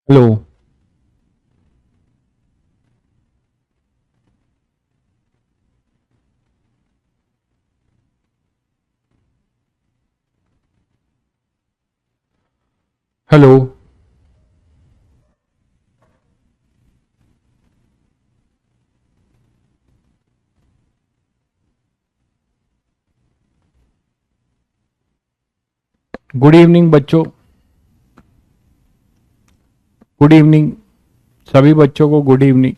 Hello. Hello. Good evening बच्चों। Good evening. सभी बच्चों को गुड इवनिंग।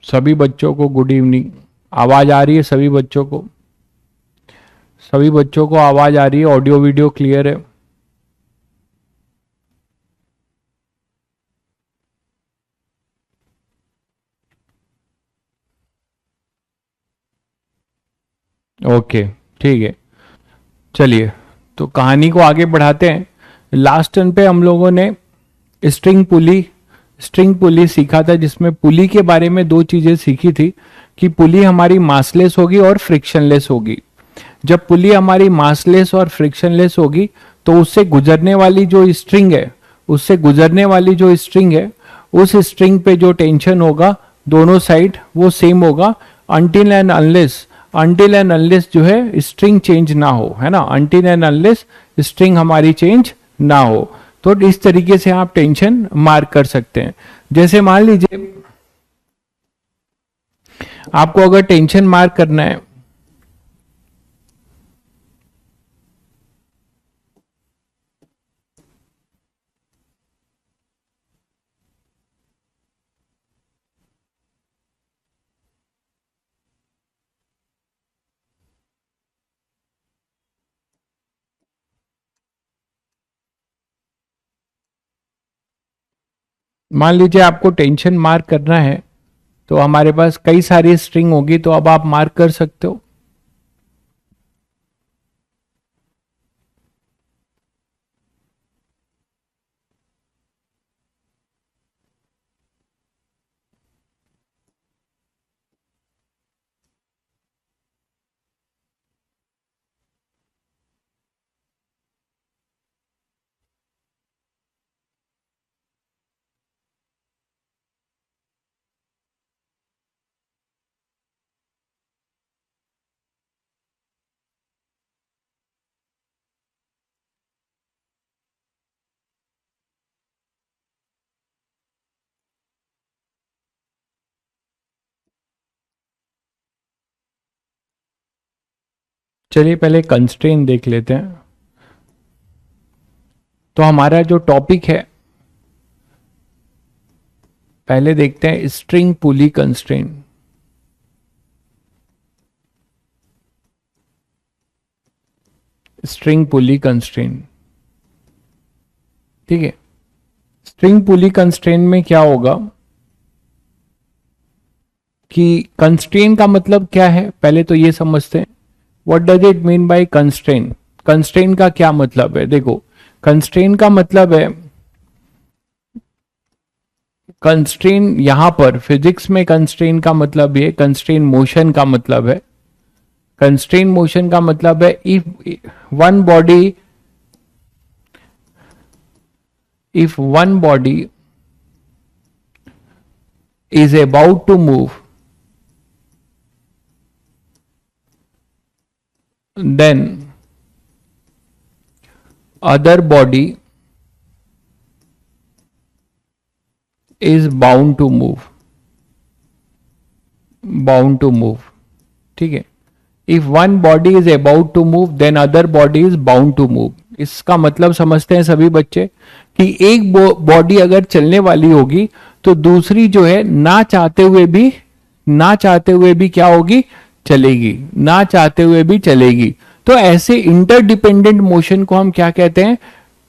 सभी बच्चों को गुड इवनिंग। आवाज आ रही है सभी बच्चों को? सभी बच्चों को आवाज आ रही है? ऑडियो वीडियो क्लियर है? ओके, ठीक है। चलिए, तो कहानी को आगे बढ़ाते हैं। लास्ट टर्न पे हम लोगों ने स्ट्रिंग पुली स्ट्रिंग पुली सीखा था, जिसमें पुली के बारे में दो चीजें सीखी थी कि पुली हमारी मासलेस होगी और फ्रिक्शनलेस होगी। जब पुली हमारी मासलेस और फ्रिक्शनलेस होगी तो उससे गुजरने वाली जो स्ट्रिंग है उससे गुजरने वाली जो स्ट्रिंग है उस स्ट्रिंग पे जो टेंशन होगा दोनों साइड वो सेम होगा। अनटिल एंड अनलेस जो है स्ट्रिंग चेंज ना हो, है ना। अनटिल एंड अनलेस स्ट्रिंग हमारी चेंज ना हो। तो इस तरीके से आप टेंशन मार्क कर सकते हैं। जैसे मान लीजिए आपको अगर टेंशन मार्क करना है, मान लीजिए आपको टेंशन मार्क करना है तो हमारे पास कई सारी स्ट्रिंग होगी, तो अब आप मार्क कर सकते हो। चलिए पहले कंस्ट्रेन देख लेते हैं। तो हमारा जो टॉपिक है, पहले देखते हैं स्ट्रिंग पुली कंस्ट्रेन। स्ट्रिंग पुली कंस्ट्रेन, ठीक है। स्ट्रिंग पुली कंस्ट्रेन में क्या होगा कि कंस्ट्रेन का मतलब क्या है, पहले तो ये समझते हैं। What does it mean by constrain? Constrain का क्या मतलब है? देखो, कंस्ट्रेन का मतलब है, कंस्ट्रेन यहां पर फिजिक्स में कंस्ट्रेन का मतलब ये कंस्ट्रेन मोशन का मतलब है। कंस्ट्रेन मोशन का मतलब है one body if one body is about to move, then other body is bound to move, ठीक है। If one body is about to move then other body is bound to move. इसका मतलब समझते हैं सभी बच्चे कि एक बॉडी अगर चलने वाली होगी तो दूसरी जो है ना चाहते हुए भी क्या होगी? चलेगी। ना चाहते हुए भी चलेगी। तो ऐसे इंटरडिपेंडेंट मोशन को हम क्या कहते हैं?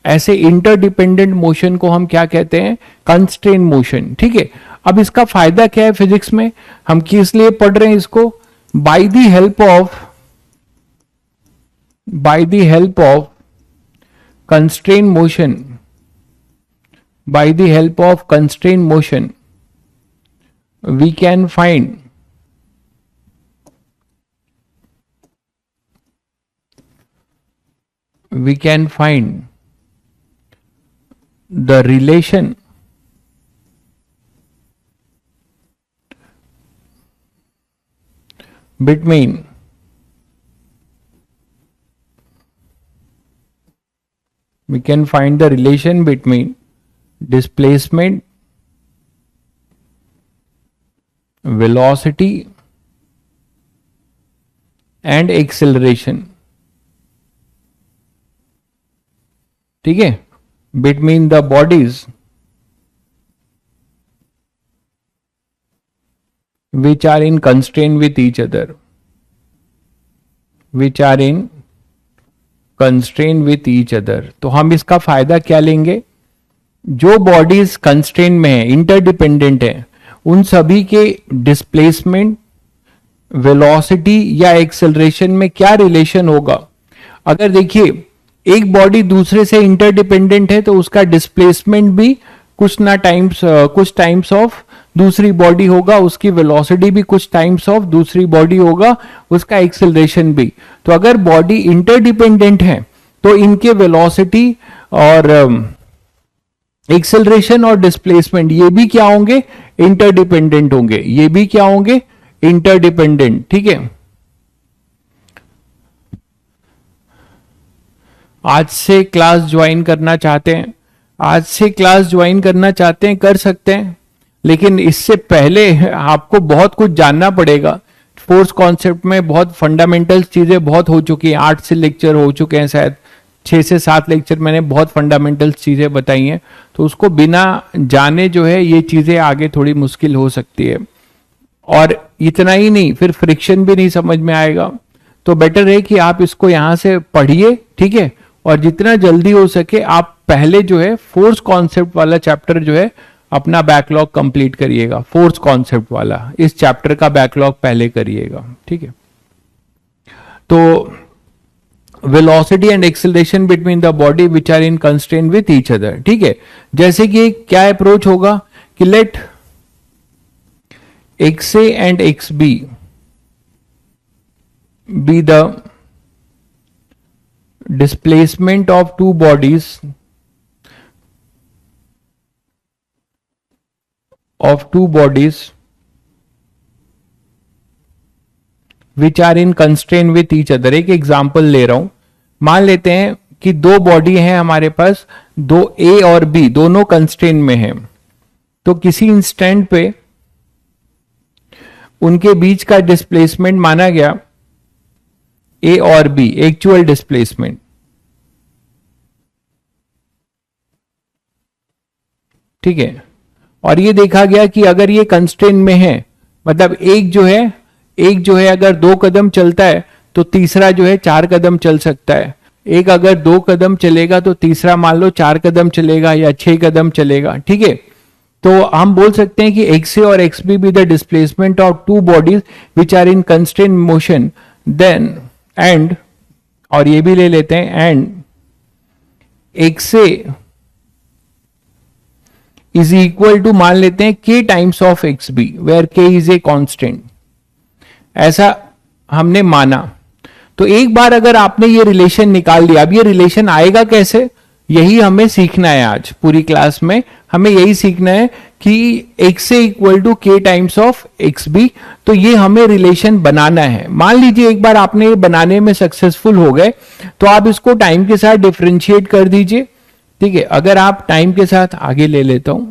ऐसे इंटरडिपेंडेंट मोशन को हम क्या कहते हैं? कंस्ट्रेन मोशन, ठीक है। अब इसका फायदा क्या है फिजिक्स में? हम किस लिए पढ़ रहे हैं इसको? by the help of by the help of constraint motion by the help of constraint motion we can find we can find the relation between we can find the relation between displacement, velocity and acceleration. ठीक है, between the bodies which are in constraint with each other, which are in constraint with each other. तो हम इसका फायदा क्या लेंगे, जो bodies constraint में है, इंटरडिपेंडेंट है, उन सभी के डिस्प्लेसमेंट, वेलोसिटी या एक्सेलरेशन में क्या रिलेशन होगा. अगर देखिए एक बॉडी दूसरे से इंटरडिपेंडेंट है तो उसका डिस्प्लेसमेंट भी कुछ टाइम्स ऑफ दूसरी बॉडी होगा, उसकी वेलोसिटी भी कुछ टाइम्स ऑफ दूसरी बॉडी होगा, उसका एक्सेलरेशन भी. तो अगर बॉडी इंटरडिपेंडेंट है तो इनके वेलोसिटी और एक्सेलरेशन और डिस्प्लेसमेंट ये भी क्या होंगे, इंटरडिपेंडेंट होंगे. ये भी क्या होंगे, इंटरडिपेंडेंट. ठीक है, आज से क्लास ज्वाइन करना चाहते हैं, आज से क्लास ज्वाइन करना चाहते हैं, कर सकते हैं, लेकिन इससे पहले आपको बहुत कुछ जानना पड़ेगा. फोर्स कॉन्सेप्ट में बहुत फंडामेंटल चीजें बहुत हो चुकी हैं, 8 से लेक्चर हो चुके हैं, शायद 6 से 7 लेक्चर मैंने बहुत फंडामेंटल चीजें बताई हैं. तो उसको बिना जाने जो है ये चीजें आगे थोड़ी मुश्किल हो सकती है. और इतना ही नहीं, फिर फ्रिक्शन भी नहीं समझ में आएगा. तो बेटर है कि आप इसको यहां से पढ़िए. ठीक है, और जितना जल्दी हो सके आप पहले जो है फोर्स कॉन्सेप्ट वाला चैप्टर जो है अपना बैकलॉग कंप्लीट करिएगा. फोर्स कॉन्सेप्ट वाला इस चैप्टर का बैकलॉग पहले करिएगा. ठीक है, तो velocity and acceleration between the body which are in constraint with each other. ठीक है, जैसे कि क्या अप्रोच होगा कि let XA and XB be the displacement of two bodies which are in constraint with each other. एक example ले रहा हूं. मान लेते हैं कि दो बॉडी हैं हमारे पास, दो A और B दोनों कंस्ट्रेंट में हैं. तो किसी इंस्टेंट पे उनके बीच का डिस्प्लेसमेंट माना गया A और B, एक्चुअल डिस्प्लेसमेंट. ठीक है, और ये देखा गया कि अगर ये कंस्ट्रेंट में है, मतलब एक जो है अगर 2 कदम चलता है तो तीसरा जो है 4 कदम चल सकता है. एक अगर 2 कदम चलेगा तो तीसरा मान लो 4 कदम चलेगा या 6 कदम चलेगा. ठीक है, तो हम बोल सकते हैं कि XA और XB be the displacement of two bodies which are in constraint motion, then and, और ये भी ले लेते हैं, and XA is equal to मान लेते हैं K times of XB where K is a constant. ऐसा हमने माना. तो एक बार अगर आपने ये रिलेशन निकाल दिया, अब ये रिलेशन आएगा कैसे, यही हमें सीखना है. आज पूरी क्लास में हमें यही सीखना है कि XA equal to K times of XB. तो ये हमें रिलेशन बनाना है. मान लीजिए एक बार आपने ये बनाने में सक्सेसफुल हो गए तो आप इसको टाइम के साथ डिफरेंशिएट कर दीजिए. ठीक है, अगर आप टाइम के साथ आगे ले लेता हूं,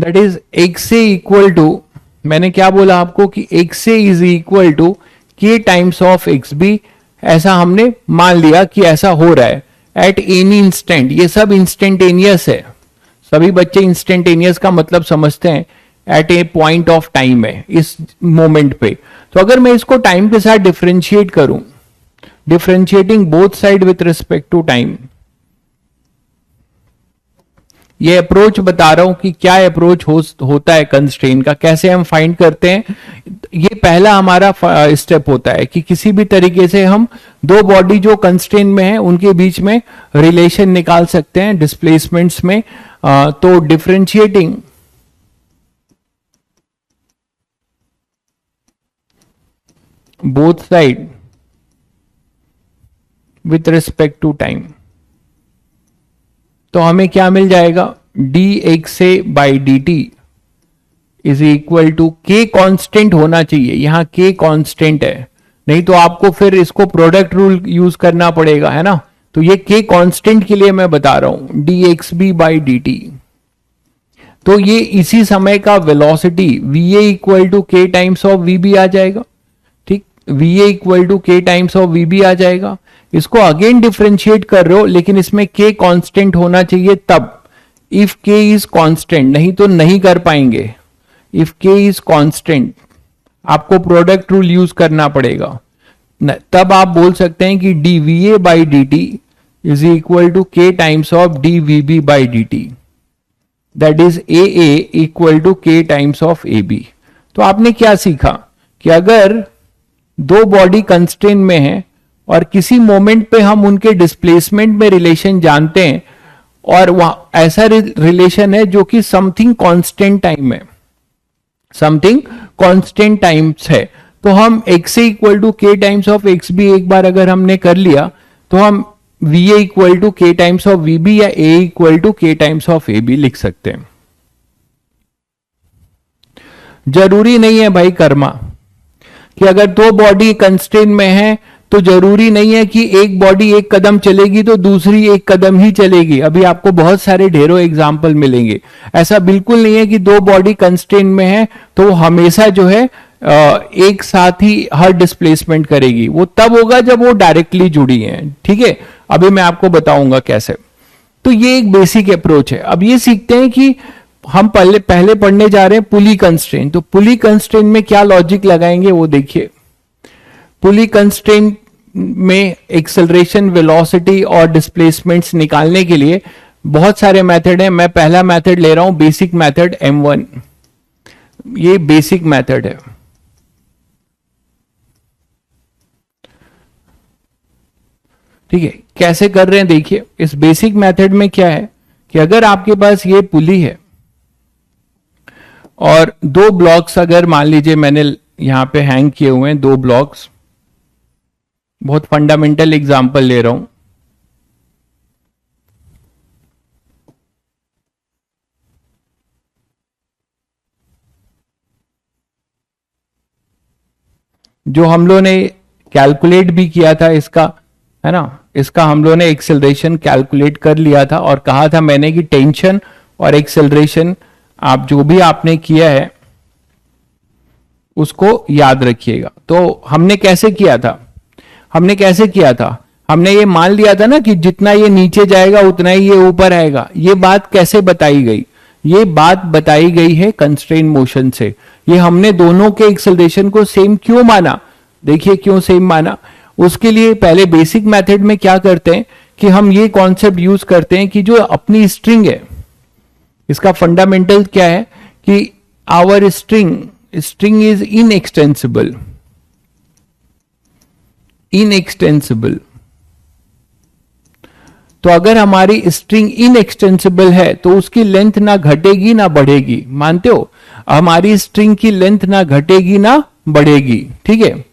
that is XA equal to, मैंने क्या बोला आपको कि XA is equal to K times of XB. ऐसा हमने मान लिया कि ऐसा हो रहा है एट एनी इंस्टेंट. ये सब इंस्टेंटेनियस है, सभी बच्चे इंस्टेंटेनियस का मतलब समझते हैं. At a point of time है इस मोमेंट पे. तो अगर मैं इसको टाइम के साथ डिफरेंशिएट करूं, differentiating both side with respect to time, ये अप्रोच बता रहा हूं कि क्या अप्रोच होता है कंस्ट्रेंट का, कैसे हम फाइंड करते हैं. ये पहला हमारा स्टेप होता है कि किसी भी तरीके से हम दो बॉडी जो कंस्ट्रेंट में है उनके बीच में रिलेशन निकाल सकते हैं डिस्प्लेसमेंट्स में. तो differentiating both side with respect to time, तो हमें क्या मिल जाएगा, D X A by D T is equal to K constant होना चाहिए, यहां के कांस्टेंट है, नहीं तो आपको फिर इसको प्रोडक्ट रूल यूज करना पड़ेगा, है ना। तो ये के कांस्टेंट के लिए मैं बता रहा हूं, D X B by D T. तो ये इसी समय का velocity V A equal to के टाइम्स ऑफ वी बी आ जाएगा, ठीक, वी ए इक्वल टू के टाइम्स ऑफ वी बी आ जाएगा। इसको अगेन डिफरेंशिएट कर रहे हो, लेकिन इसमें के कांस्टेंट होना चाहिए तब, इफ के इज कांस्टेंट, नहीं तो नहीं कर पाएंगे। इफ के इज कांस्टेंट आपको प्रोडक्ट रूल यूज करना पड़ेगा, तब आप बोल सकते हैं कि d v a by D T is equal to के times of d v b by D t, that is a a equal to के टाइम्स ऑफ ए बी। तो आपने क्या सीखा कि अगर दो बॉडी कंस्ट्रेंट में है और किसी मोमेंट पे हम उनके डिस्प्लेसमेंट में रिलेशन जानते हैं, और वहां ऐसा रिलेशन है जो कि समथिंग कांस्टेंट टाइम है, समथिंग कांस्टेंट टाइम्स है, तो हम एक्स ए इक्वल टू के टाइम्स ऑफ एक्स बी एक बार अगर हमने कर लिया, तो हम वी ए इक्वल टू के टाइम्स ऑफ वी बी या ए इक्वल टू के टाइम्स ऑफ ए बी लिख सकते हैं। जरूरी नहीं है भाई कर्मा कि अगर दो बॉडी कंस्ट्रेंट में है तो जरूरी नहीं है कि एक बॉडी एक कदम चलेगी तो दूसरी एक कदम ही चलेगी। अभी आपको बहुत सारे ढेरों एग्जाम्पल मिलेंगे। ऐसा बिल्कुल नहीं है कि दो बॉडी कंस्ट्रेंट में है तो हमेशा जो है एक साथ ही हर डिस्प्लेसमेंट करेगी। वो तब होगा जब वो डायरेक्टली जुड़ी है, ठीक है। अभी मैं आपको बताऊंगा कैसे। तो ये एक बेसिक अप्रोच है। अब ये सीखते हैं कि हम पहले पढ़ने जा रहे हैं पुली कंस्ट्रेंट। तो पुली कंस्ट्रेंट में क्या लॉजिक लगाएंगे वो देखिए। पुली कंस्ट्रेंट में एक्सेलरेशन, वेलोसिटी और डिस्प्लेसमेंट्स निकालने के लिए बहुत सारे मेथड हैं। मैं पहला मेथड ले रहा हूं, बेसिक मेथड M1। ये बेसिक मेथड है। ठीक है, कैसे कर रहे हैं देखिए। इस बेसिक मेथड में क्या है कि अगर आपके पास ये पुली है और दो ब्लॉक्स, अगर मान लीजिए मैंने यहां पे हैंग किए हुए हैं दो ब्लॉक्स, बहुत फंडामेंटल एग्जांपल ले रहा हूं। जो हम लोगों ने कैलकुलेट भी किया था इसका, है ना, इसका हम लोगों ने एक्सेलरेशन कैलकुलेट कर लिया था और कहा था मैंने कि टेंशन और एक्सेलरेशन आप जो भी आपने किया है उसको याद रखिएगा। तो हमने कैसे किया था, हमने ये मान लिया था ना कि जितना ये नीचे जाएगा उतना ही ये ऊपर आएगा। ये बात कैसे बताई गई, ये बात बताई गई है कंस्ट्रेंट मोशन से। ये हमने दोनों के एक्सेलरेशन को सेम क्यों माना, देखिए क्यों सेम माना। उसके लिए पहले बेसिक मेथड में क्या करते हैं कि हम ये कॉन्सेप्ट यूज करते हैं कि जो अपनी स्ट्रिंग है, इसका फंडामेंटल क्या है कि आवर स्ट्रिंग इज इनएक्सटेंसिबल। तो अगर हमारी स्ट्रिंग इनएक्सटेंसिबल है तो उसकी लेंथ ना घटेगी ना बढ़ेगी। मानते हो, हमारी स्ट्रिंग की लेंथ ना घटेगी ना बढ़ेगी, ठीक है।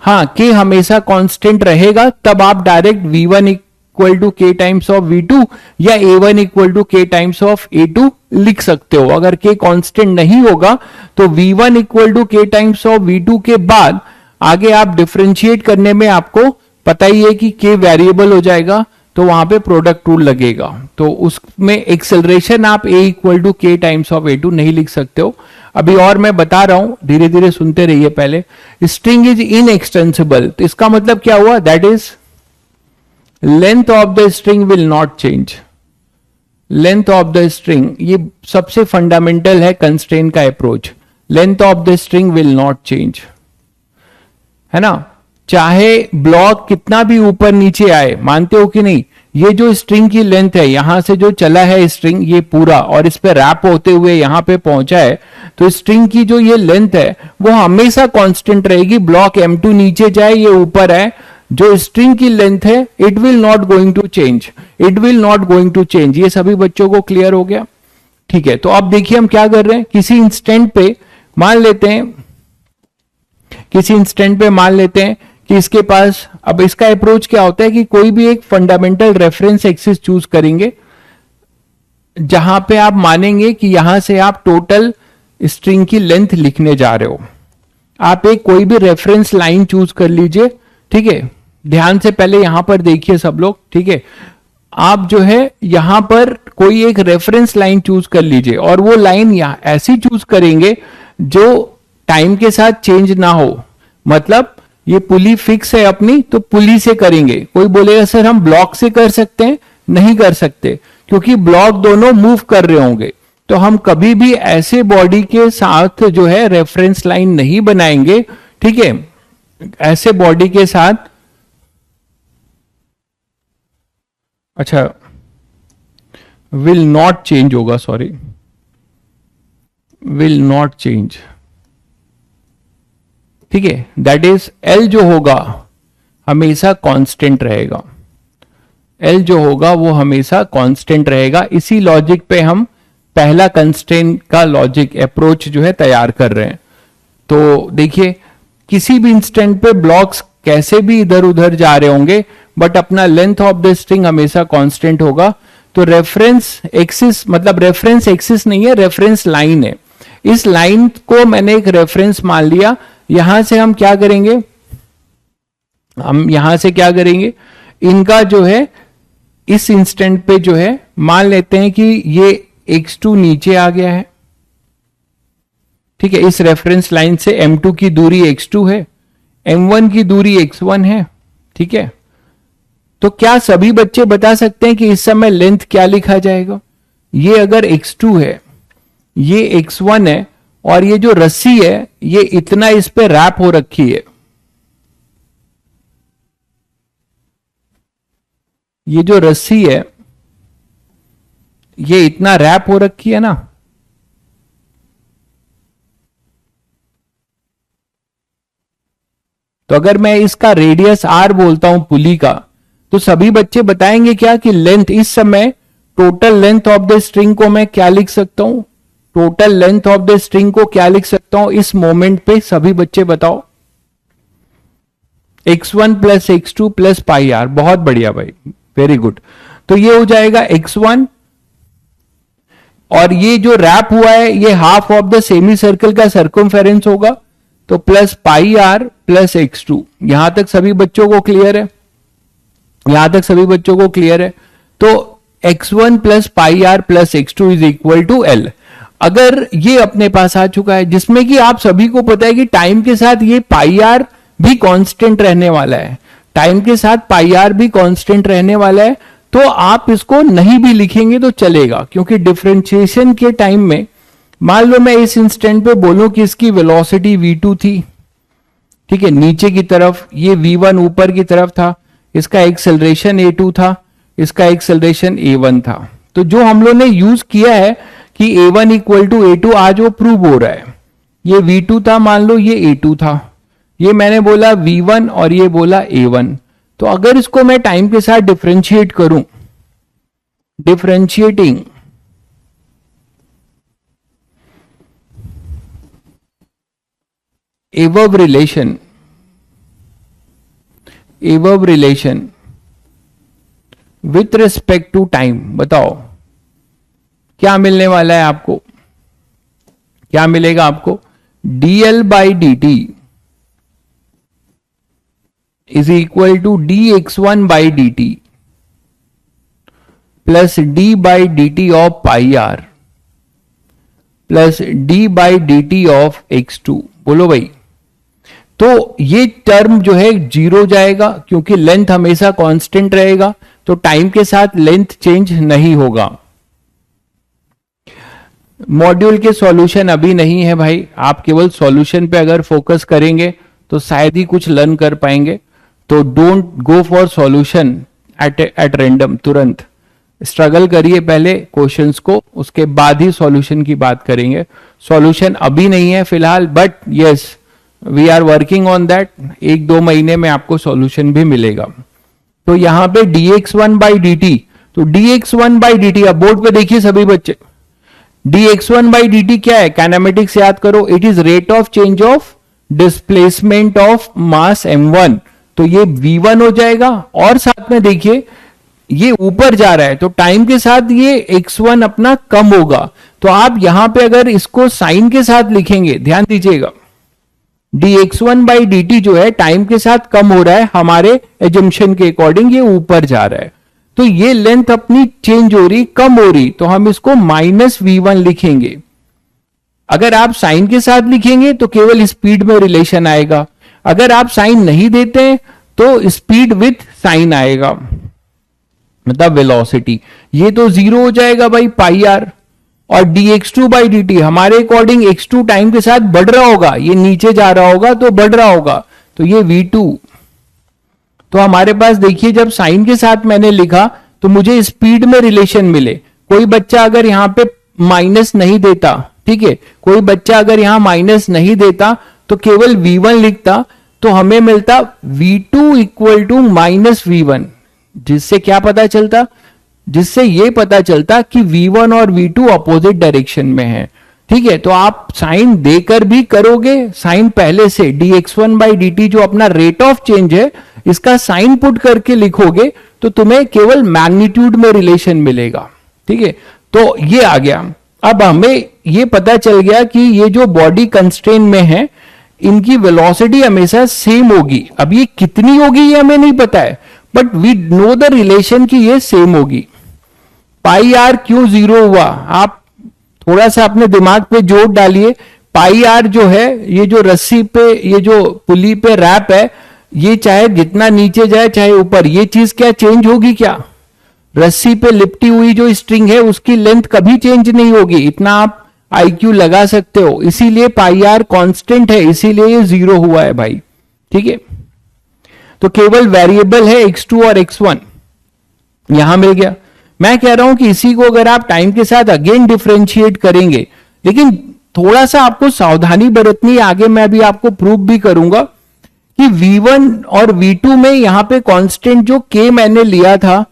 हाँ, के हमेशा कांस्टेंट रहेगा, तब आप डायरेक्ट V1 इक्वल टू के टाइम्स ऑफ V2 या A1 इक्वल टू के टाइम्स ऑफ A2 लिख सकते हो। अगर के कांस्टेंट नहीं होगा तो V1 इक्वल टू के टाइम्स ऑफ V2 के बाद आगे आप डिफरेंशिएट करने में आपको पता ही है कि के वेरिएबल हो जाएगा, तो वहां पे प्रोडक्ट रूल लगेगा। तो उसमें एक्सेलरेशन आप A इक्वल टू के टाइम्स ऑफ A2 नहीं लिख सकते हो। अभी और मैं बता रहा हूं, धीरे धीरे सुनते रहिए। पहले स्ट्रिंग इज इनएक्सटेंसिबल, तो इसका मतलब क्या हुआ, that is length of the string will not change. Length of the string, ये सबसे फंडामेंटल है कंस्ट्रेंट का approach. Length of the string will not change, है ना। चाहे ब्लॉक कितना भी ऊपर नीचे आए, मानते हो कि नहीं, ये जो स्ट्रिंग की लेंथ है, यहां से जो चला है स्ट्रिंग ये पूरा और इस पे रैप होते हुए यहां पे पहुंचा है, तो स्ट्रिंग की जो ये लेंथ है वो हमेशा कांस्टेंट रहेगी। ब्लॉक M2 नीचे जाए ये ऊपर आए, जो स्ट्रिंग की लेंथ है it will not going to change, it will not going to change. ये सभी बच्चों को क्लियर हो गया, ठीक है। तो अब देखिए हम क्या कर रहे हैं, किसी इंस्टेंट पे मान लेते हैं कि इसके पास, अब इसका अप्रोच क्या होता है कि कोई भी एक फंडामेंटल रेफरेंस एक्सिस चूज करेंगे, जहां पे आप मानेंगे कि यहां से आप टोटल स्ट्रिंग की लेंथ लिखने जा रहे हो। आप एक कोई भी रेफरेंस लाइन चूज कर लीजिए, ठीक है। ध्यान से पहले यहां पर देखिए सब लोग, ठीक है। आप जो है यहां पर कोई एक रेफरेंस लाइन चूज कर लीजिए और वो लाइन यहां ऐसी चूज करेंगे जो टाइम के साथ चेंज ना हो। मतलब ये पुली फिक्स है अपनी, तो पुली से करेंगे। कोई बोलेगा सर हम ब्लॉक से कर सकते हैं, नहीं कर सकते, क्योंकि ब्लॉक दोनों मूव कर रहे होंगे। तो हम कभी भी ऐसे बॉडी के साथ जो है रेफरेंस लाइन नहीं बनाएंगे, ठीक है। ऐसे बॉडी के साथ, अच्छा विल नॉट चेंज होगा, सॉरी, विल नॉट चेंज, ठीक है। दैट इज एल जो होगा हमेशा कांस्टेंट रहेगा। एल जो होगा वो हमेशा कांस्टेंट रहेगा। इसी लॉजिक पे हम पहला कंस्ट्रेंट का लॉजिक अप्रोच जो है तैयार कर रहे हैं। तो देखिए किसी भी इंस्टेंट पे ब्लॉक्स कैसे भी इधर उधर जा रहे होंगे, बट अपना लेंथ ऑफ द स्ट्रिंग हमेशा कांस्टेंट होगा। तो रेफरेंस एक्सिस, मतलब रेफरेंस एक्सिस नहीं है, रेफरेंस लाइन है। इस लाइन को मैंने एक रेफरेंस मान लिया। यहां से हम क्या करेंगे, हम यहां से क्या करेंगे, इनका जो है इस इंस्टेंट पे जो है मान लेते हैं कि ये x2 नीचे आ गया है, ठीक है। इस रेफरेंस लाइन से m2 की दूरी x2 है, m1 की दूरी x1 है, ठीक है। तो क्या सभी बच्चे बता सकते हैं कि इस समय लेंथ क्या लिखा जाएगा? ये अगर x2 है, ये x1 है, और ये जो रस्सी है ये इतना इस पे रैप हो रखी है, ये जो रस्सी है ये इतना रैप हो रखी है ना, तो अगर मैं इसका रेडियस r बोलता हूं पुली का, तो सभी बच्चे बताएंगे क्या कि लेंथ इस समय, total length of the string को मैं क्या लिख सकता हूं, total length of the string को क्या लिख सकता हूं इस मोमेंट पे? सभी बच्चे बताओ। x1 plus x2 plus pi are. बहुत बढ़िया भाई, वेरी गुड। तो ये हो जाएगा x1, और ये जो रैप हुआ है ये half of the semi circle का सर्कमफेरेंस होगा, तो plus pi R plus x2। यहां तक सभी बच्चों को क्लियर है? यहां तक सभी बच्चों को क्लियर है? तो x1 plus pi R plus x2 is equal to L. अगर ये अपने पास आ चुका है, जिसमें कि आप सभी को पता है कि टाइम के साथ ये पाई आर भी कांस्टेंट रहने वाला है, टाइम के साथ पाई आर भी कांस्टेंट रहने वाला है, तो आप इसको नहीं भी लिखेंगे तो चलेगा, क्योंकि डिफरेंशिएशन के टाइम में मान लो मैं इस इंस्टेंट पे बोलूं कि इसकी वेलोसिटी v2 थी, ठीक है, नीचे की तरफ, ये v1 ऊपर की तरफ था, इसका एक्सेलरेशन a2 था, इसका एक्सेलरेशन a1 था। तो जो हम लोग ने यूज किया है कि a1 इक्वल टू a2, आज वो प्रूव हो रहा है। ये v2 था, मान लो ये a2 था, ये मैंने बोला v1 और ये बोला a1। तो अगर इसको मैं टाइम के साथ डिफरेंशिएट करूं, differentiating above relation with respect to time, बताओ क्या मिलने वाला है आपको? क्या मिलेगा आपको? dl by dt is equal to dx1 by dt plus d by dt of pi R plus d by dt of x2। बोलो भाई। तो ये टर्म जो है जीरो जाएगा, क्योंकि लेंथ हमेशा कांस्टेंट रहेगा, तो टाइम के साथ लेंथ चेंज नहीं होगा। मॉड्यूल के सॉल्यूशन अभी नहीं है भाई, आप केवल सॉल्यूशन पे अगर फोकस करेंगे तो शायद ही कुछ लर्न कर पाएंगे। तो don't go for solution at random, तुरंत स्ट्रगल करिए पहले क्वेश्चंस को, उसके बाद ही सॉल्यूशन की बात करेंगे। सॉल्यूशन अभी नहीं है फिलहाल, but yes we are working on that. 1-2 महीने में आपको सॉल्यूशन भी मिलेगा। तो यहां पे dx1 बाई dt, तो dx1 बाई dt, अब बोर्ड पे देखिए सभी बच्चे, dx1 बाई dt क्या है? काइनेमेटिक्स याद करो, it is rate of change of displacement of mass m1, तो ये v1 हो जाएगा। और साथ में देखिए ये ऊपर जा रहा है तो टाइम के साथ ये x1 अपना कम होगा। तो आप यहां पे अगर इसको साइन के साथ लिखेंगे, ध्यान दीजिएगा, dx1/dt जो है टाइम के साथ कम हो रहा है, हमारे एजम्पशन के अकॉर्डिंग ये ऊपर जा रहा है। तो ये लेंथ अपनी चेंज हो रही, कम हो रही, तो हम इसको -v1 लिखेंगे। अगर आप साइन के साथ लिखेंगे तो केवल स्पीड में रिलेशन आएगा, अगर आप साइन नहीं देते तो स्पीड विथ साइन आएगा, मतलब वेलोसिटी। ये तो जीरो हो जाएगा भाई पाई आर। और dx2/dt हमारे अकॉर्डिंग x2 टाइम के साथ बढ़ रहा होगा, ये नीचे जा रहा होगा तो बढ़ रहा होगा, तो ये v2। तो हमारे पास देखिए जब साइन के साथ मैंने लिखा तो मुझे स्पीड में रिलेशन मिले। कोई बच्चा अगर यहां पे माइनस नहीं देता, ठीक है, कोई बच्चा अगर यहां माइनस नहीं देता तो केवल v1 लिखता, तो हमें मिलता v2 इक्वल टू -v1। जिससे क्या पता चलता, जिससे ये पता चलता कि v1 और v2 अपोजिट डायरेक्शन में है। ठीक है, तो आप साइन देकर भी करोगे, साइन पहले से dx1/dt जो अपना रेट ऑफ चेंज है इसका साइन पुट करके लिखोगे तो तुम्हें केवल मैग्नीट्यूड में रिलेशन मिलेगा। ठीक है, तो ये आ गया। अब हमें ये पता चल गया कि ये जो बॉडी कंस्ट्रेन में है इनकी वेलोसिटी हमेशा सेम होगी। अब ये कितनी होगी ये हमें नहीं पता है, but we know the relation कि ये सेम होगी। पाई आर क्यों जीरो हुआ, आप थोड़ा सा अपने दिमाग पे जोर डालिए। पाई आर जो है, ये जो रस्सी पे, ये जो पुली पे रैप है, ये चाहे जितना नीचे जाए चाहे ऊपर, ये चीज क्या चेंज होगी क्या? रस्सी पे लिपटी हुई जो स्ट्रिंग है उसकी लेंथ कभी चेंज नहीं होगी, इतना आप आईक्यू लगा सकते हो। इसीलिए पाई आर कांस्टेंट है, इसीलिए ये जीरो हुआ है भाई। ठीक है, तो केवल वेरिएबल है x2 और x1 यहां मिल गया। मैं कह रहा हूं कि इसी को अगर आप टाइम के साथ अगेन डिफरेंशिएट करेंगे, लेकिन थोड़ा सा आपको सावधानी बरतनी, आगे मैं भी आपको प्रूव भी करूंगा कि v1 और v2 में यहां पे कांस्टेंट जो k मैंने लिया था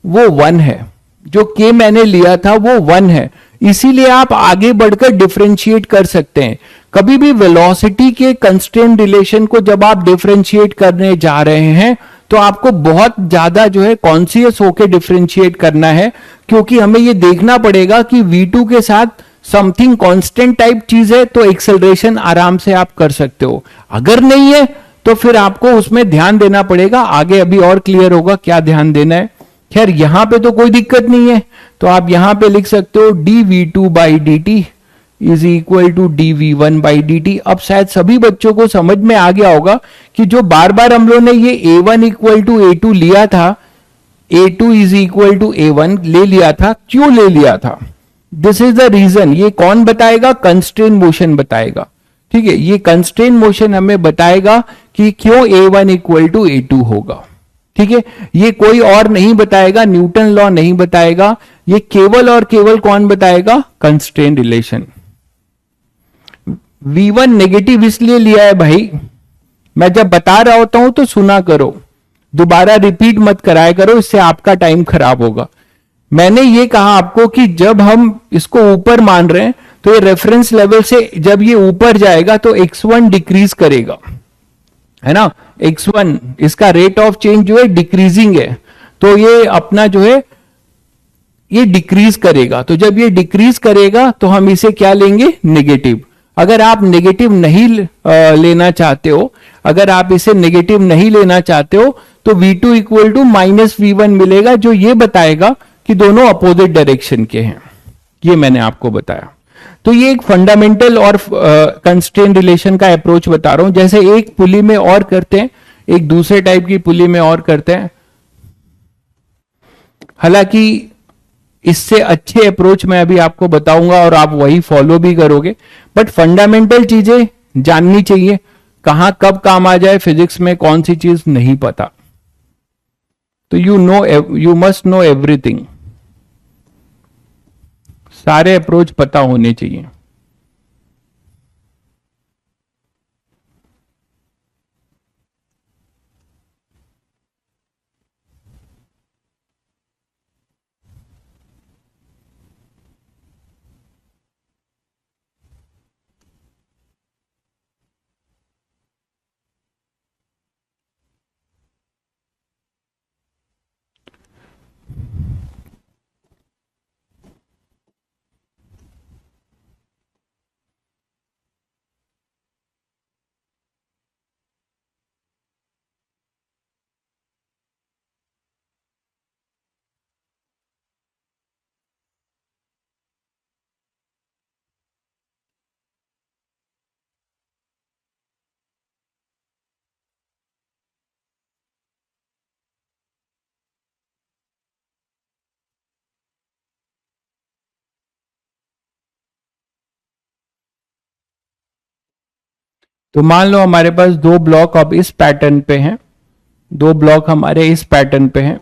वो 1 है, जो k मैंने लिया था वो 1 है। इसीलिए आप आगे बढ़कर डिफरेंशिएट कर सकते हैं। कभी भी वेलोसिटी के कंस्ट्रेंट रिलेशन को जब आप डिफरेंशिएट करने जा रहे हैं तो आपको बहुत ज्यादा जो है कॉन्शियस होकर डिफरेंशिएट करना है, क्योंकि हमें यह देखना पड़ेगा कि v2 के साथ समथिंग कांस्टेंट टाइप चीज है तो एक्सेलरेशन आराम से आप कर सकते हो, अगर नहीं है तो फिर आपको उसमें ध्यान देना पड़ेगा। आगे अभी और क्लियर होगा क्या ध्यान देना है। खैर यहां पे तो कोई दिक्कत नहीं है, तो आप यहां पे लिख सकते हो dv2/dt is equal to dv1/dt। अब शायद सभी बच्चों को समझ में आ गया होगा कि जो बार बार हम लोगों ने ये a1 इक्वल टू a2 लिया था, a2 is equal to a1 ले लिया था, क्यों ले लिया था? This is the reason. ये कौन बताएगा? कंस्ट्रेन मोशन बताएगा। ठीक है, ये कंस्ट्रेन मोशन हमें बताएगा कि क्यों a1 इक्वल टू a2 होगा। ठीक है, ये कोई और नहीं बताएगा, न्यूटन लॉ नहीं बताएगा, ये केवल और केवल कौन बताएगा? Constrain relation. v1 नेगेटिव इसलिए लिया है भाई, मैं जब बता रहा होता हूं तो सुना करो, दोबारा रिपीट मत कराया करो, इससे आपका टाइम खराब होगा। मैंने ये कहा आपको कि जब हम इसको ऊपर मान रहे हैं तो ये रेफरेंस लेवल से जब ये ऊपर जाएगा तो x1 डिक्रीज करेगा, है ना। x1 इसका रेट ऑफ चेंज जो है डिक्रीजिंग है, तो ये अपना जो है ये डिक्रीज करेगा। तो जब ये डिक्रीज करेगा तो हम इसे क्या लेंगे? नेगेटिव। अगर आप नेगेटिव नहीं लेना चाहते हो, अगर आप इसे नेगेटिव नहीं लेना चाहते हो तो v2 इक्वल टू -v1 मिलेगा, जो ये बताएगा कि दोनों अपोजिट डायरेक्शन के हैं। ये मैंने आपको बताया। तो ये एक फंडामेंटल और कंस्ट्रेंट रिलेशन का अप्रोच बता रहा हूं। जैसे एक पुली में और करते हैं, एक दूसरे टाइप की पुली में और करते हैं। हालांकि इससे अच्छे अप्रोच मैं अभी आपको बताऊंगा और आप वही फॉलो भी करोगे, बट फंडामेंटल चीजें जाननी चाहिए, कहां कब काम आ जाए फिजिक्स में कौन सी चीज नहीं पता। तो यू मस्ट नो एवरीथिंग, सारे अप्रोच पता होने चाहिए। तो मान लो हमारे पास दो ब्लॉक अब इस पैटर्न पे हैं, दो ब्लॉक हमारे इस पैटर्न पे हैं।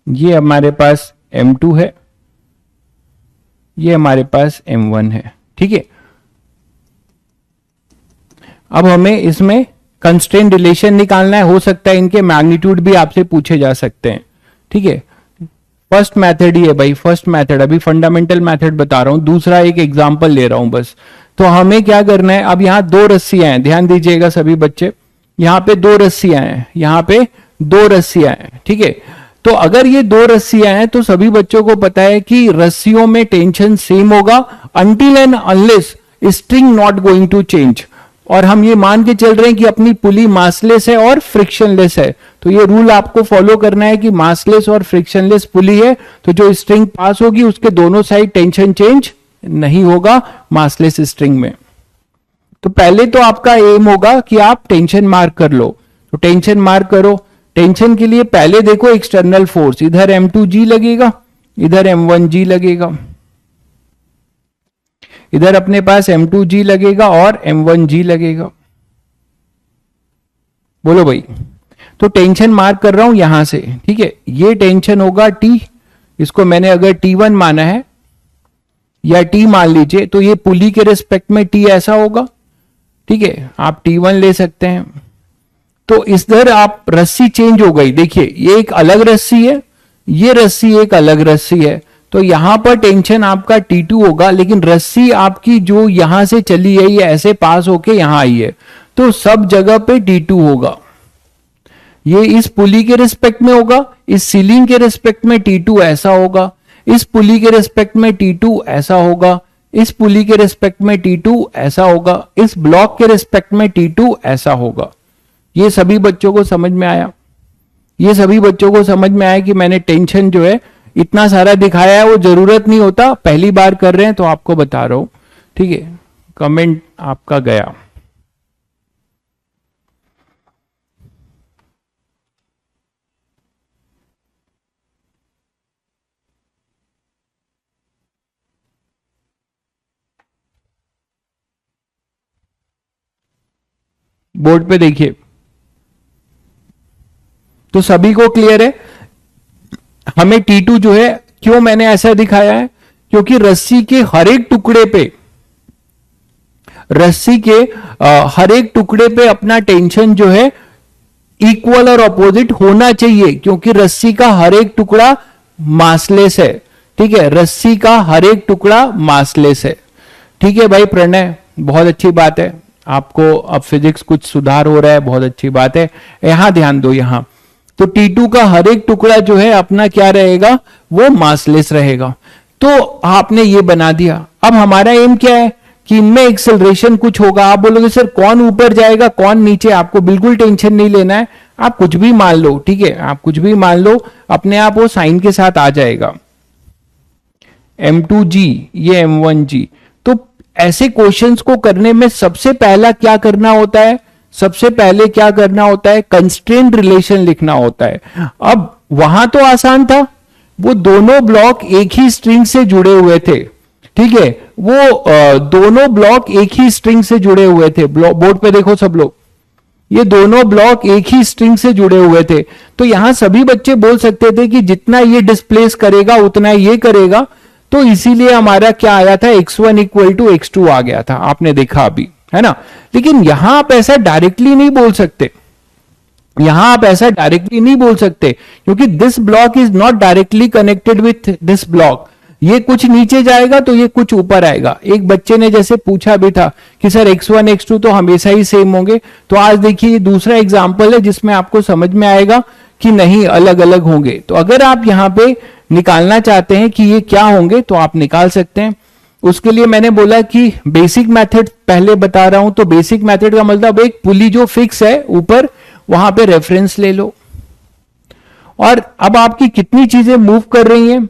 ये हमारे पास M2 है, ये हमारे पास M1 है, ठीक है। अब हमें इसमें कंस्ट्रेंट रिलेशन निकालना है, हो सकता है इनके मैग्नीट्यूड भी आपसे पूछे जा सकते हैं, ठीक है। फर्स्ट मेथड ही है भाई, फर्स्ट मेथड, अभी फंडामेंटल मेथड बता रहा हूं, दूसरा एक एग्जांपल ले रहा हूं बस। तो हमें क्या करना है, अब यहां दो रस्सियां हैं, ध्यान दीजिएगा सभी बच्चे, यहां पे दो रस्सियां हैं, यहां पे दो रस्सियां हैं, ठीक है। तो अगर ये दो रस्सियां हैं तो सभी बच्चों को पता है कि रस्सियों में टेंशन सेम होगा until end unless string not going to change. और हम ये मान के चल रहे हैं कि अपनी पुली मासलेस है और फ्रिक्शनलेस है, तो ये रूल आपको फॉलो करना है कि मासलेस और फ्रिक्शनलेस पुली है तो जो स्ट्रिंग पास होगी उसके दोनों साइड टेंशन चेंज नहीं होगा मासलेस स्ट्रिंग में। तो पहले तो आपका एम होगा कि आप टेंशन मार्क कर लो, तो टेंशन मार्क करो। टेंशन के लिए पहले देखो एक्सटर्नल फोर्स, इधर M2G लगेगा, इधर M1G लगेगा, इधर अपने पास M2G लगेगा और M1G लगेगा। बोलो भाई, तो टेंशन मार्क कर रहा हूं यहां से, ठीक है। ये टेंशन होगा T, इसको मैंने अगर T1 माना है या T मान लीजिए, तो ये पुली के रिस्पेक्ट में T ऐसा होगा, ठीक है, आप T1 ले सकते हैं। तो इधर आप रस्सी चेंज हो गई, देखिए ये एक अलग रस्सी है, ये रस्सी एक अलग रस्सी है, तो यहां पर टेंशन आपका T2 होगा, लेकिन रस्सी आपकी जो यहां से चली है ये ऐसे पास होके यहां आई है, तो सब जगह पे T2 होगा। ये इस पुली के रिस्पेक्ट में होगा, इस सीलिंग के रिस्पेक्ट में T2 ऐसा होगा, इस पुली के रिस्पेक्ट में T2 ऐसा होगा, इस पुली के रिस्पेक्ट में T2 ऐसा होगा, इस ब्लॉक के रिस्पेक्ट में T2 ऐसा होगा। ये सभी बच्चों को समझ में आया? ये सभी बच्चों को समझ में आया कि मैंने टेंशन जो है इतना सारा दिखाया है, वो जरूरत नहीं होता, पहली बार कर रहे हैं तो आपको बता रहा हूं, ठीक है। कमेंट आपका गया। बोर्ड पे देखिए, तो सभी को क्लियर है। हमें T2 जो है, क्यों मैंने ऐसा दिखाया है, क्योंकि रस्सी के हर एक टुकड़े पे, रस्सी के हर एक टुकड़े पे अपना टेंशन जो है इक्वल और अपोजिट होना चाहिए, क्योंकि रस्सी का हर एक टुकड़ा मासलेस है, ठीक है। रस्सी का हर एक टुकड़ा मासलेस है, ठीक है भाई प्रणय, बहुत अच्छी बात है। आपको अब फिजिक्स कुछ सुधार हो रहा है, बहुत अच्छी बात है। यहां ध्यान दो, यहां तो T2 का हर एक टुकड़ा जो है अपना क्या रहेगा, वो मासलेस रहेगा। तो आपने ये बना दिया। अब हमारा एम क्या है कि इनमें एक्सेलरेशन कुछ होगा। आप बोलोगे सर कौन ऊपर जाएगा कौन नीचे, आपको बिल्कुल टेंशन नहीं लेना है, आप कुछ भी मान लो, ठीक है, आप कुछ भी मान लो, अपने आप वो साइन के साथ आ जाएगा। M2G, ये M1G। तो ऐसे क्वेश्चंस को करने में सबसे पहला क्या करना होता है, सबसे पहले क्या करना होता है, कंस्ट्रेंट रिलेशन लिखना होता है। अब वहां तो आसान था, वो दोनों ब्लॉक एक ही स्ट्रिंग से जुड़े हुए थे, ठीक है, वो दोनों ब्लॉक एक ही स्ट्रिंग से जुड़े हुए थे। बोर्ड पे देखो सब लोग, ये दोनों ब्लॉक एक ही स्ट्रिंग से जुड़े हुए थे। तो यहां सभी बच्चे बोल सकते थे कि जितना ये डिस्प्लेस करेगा उतना ये करेगा, तो इसीलिए हमारा क्या आया था, x1 इक्वल टू x2 आ गया था, आपने देखा अभी, है ना। लेकिन यहां आप ऐसा डायरेक्टली नहीं बोल सकते, यहां आप ऐसा डायरेक्टली नहीं बोल सकते, क्योंकि this block is not directly connected with this block. ये कुछ नीचे जाएगा तो ये कुछ ऊपर आएगा। एक बच्चे ने जैसे पूछा भी था कि सर x1 x2 तो हमेशा ही सेम होंगे, तो आज देखिए ये दूसरा एग्जाम्पल है जिसमें आपको समझ में आएगा कि नहीं, अलग अलग होंगे। तो अगर आप यहां पे निकालना चाहते हैं कि ये क्या होंगे तो आप निकाल सकते हैं। उसके लिए मैंने बोला कि बेसिक मेथड पहले बता रहा हूं, तो बेसिक मेथड का मतलब एक पुली जो फिक्स है ऊपर, वहां पे रेफरेंस ले लो, और अब आपकी कितनी चीजें मूव कर रही हैं,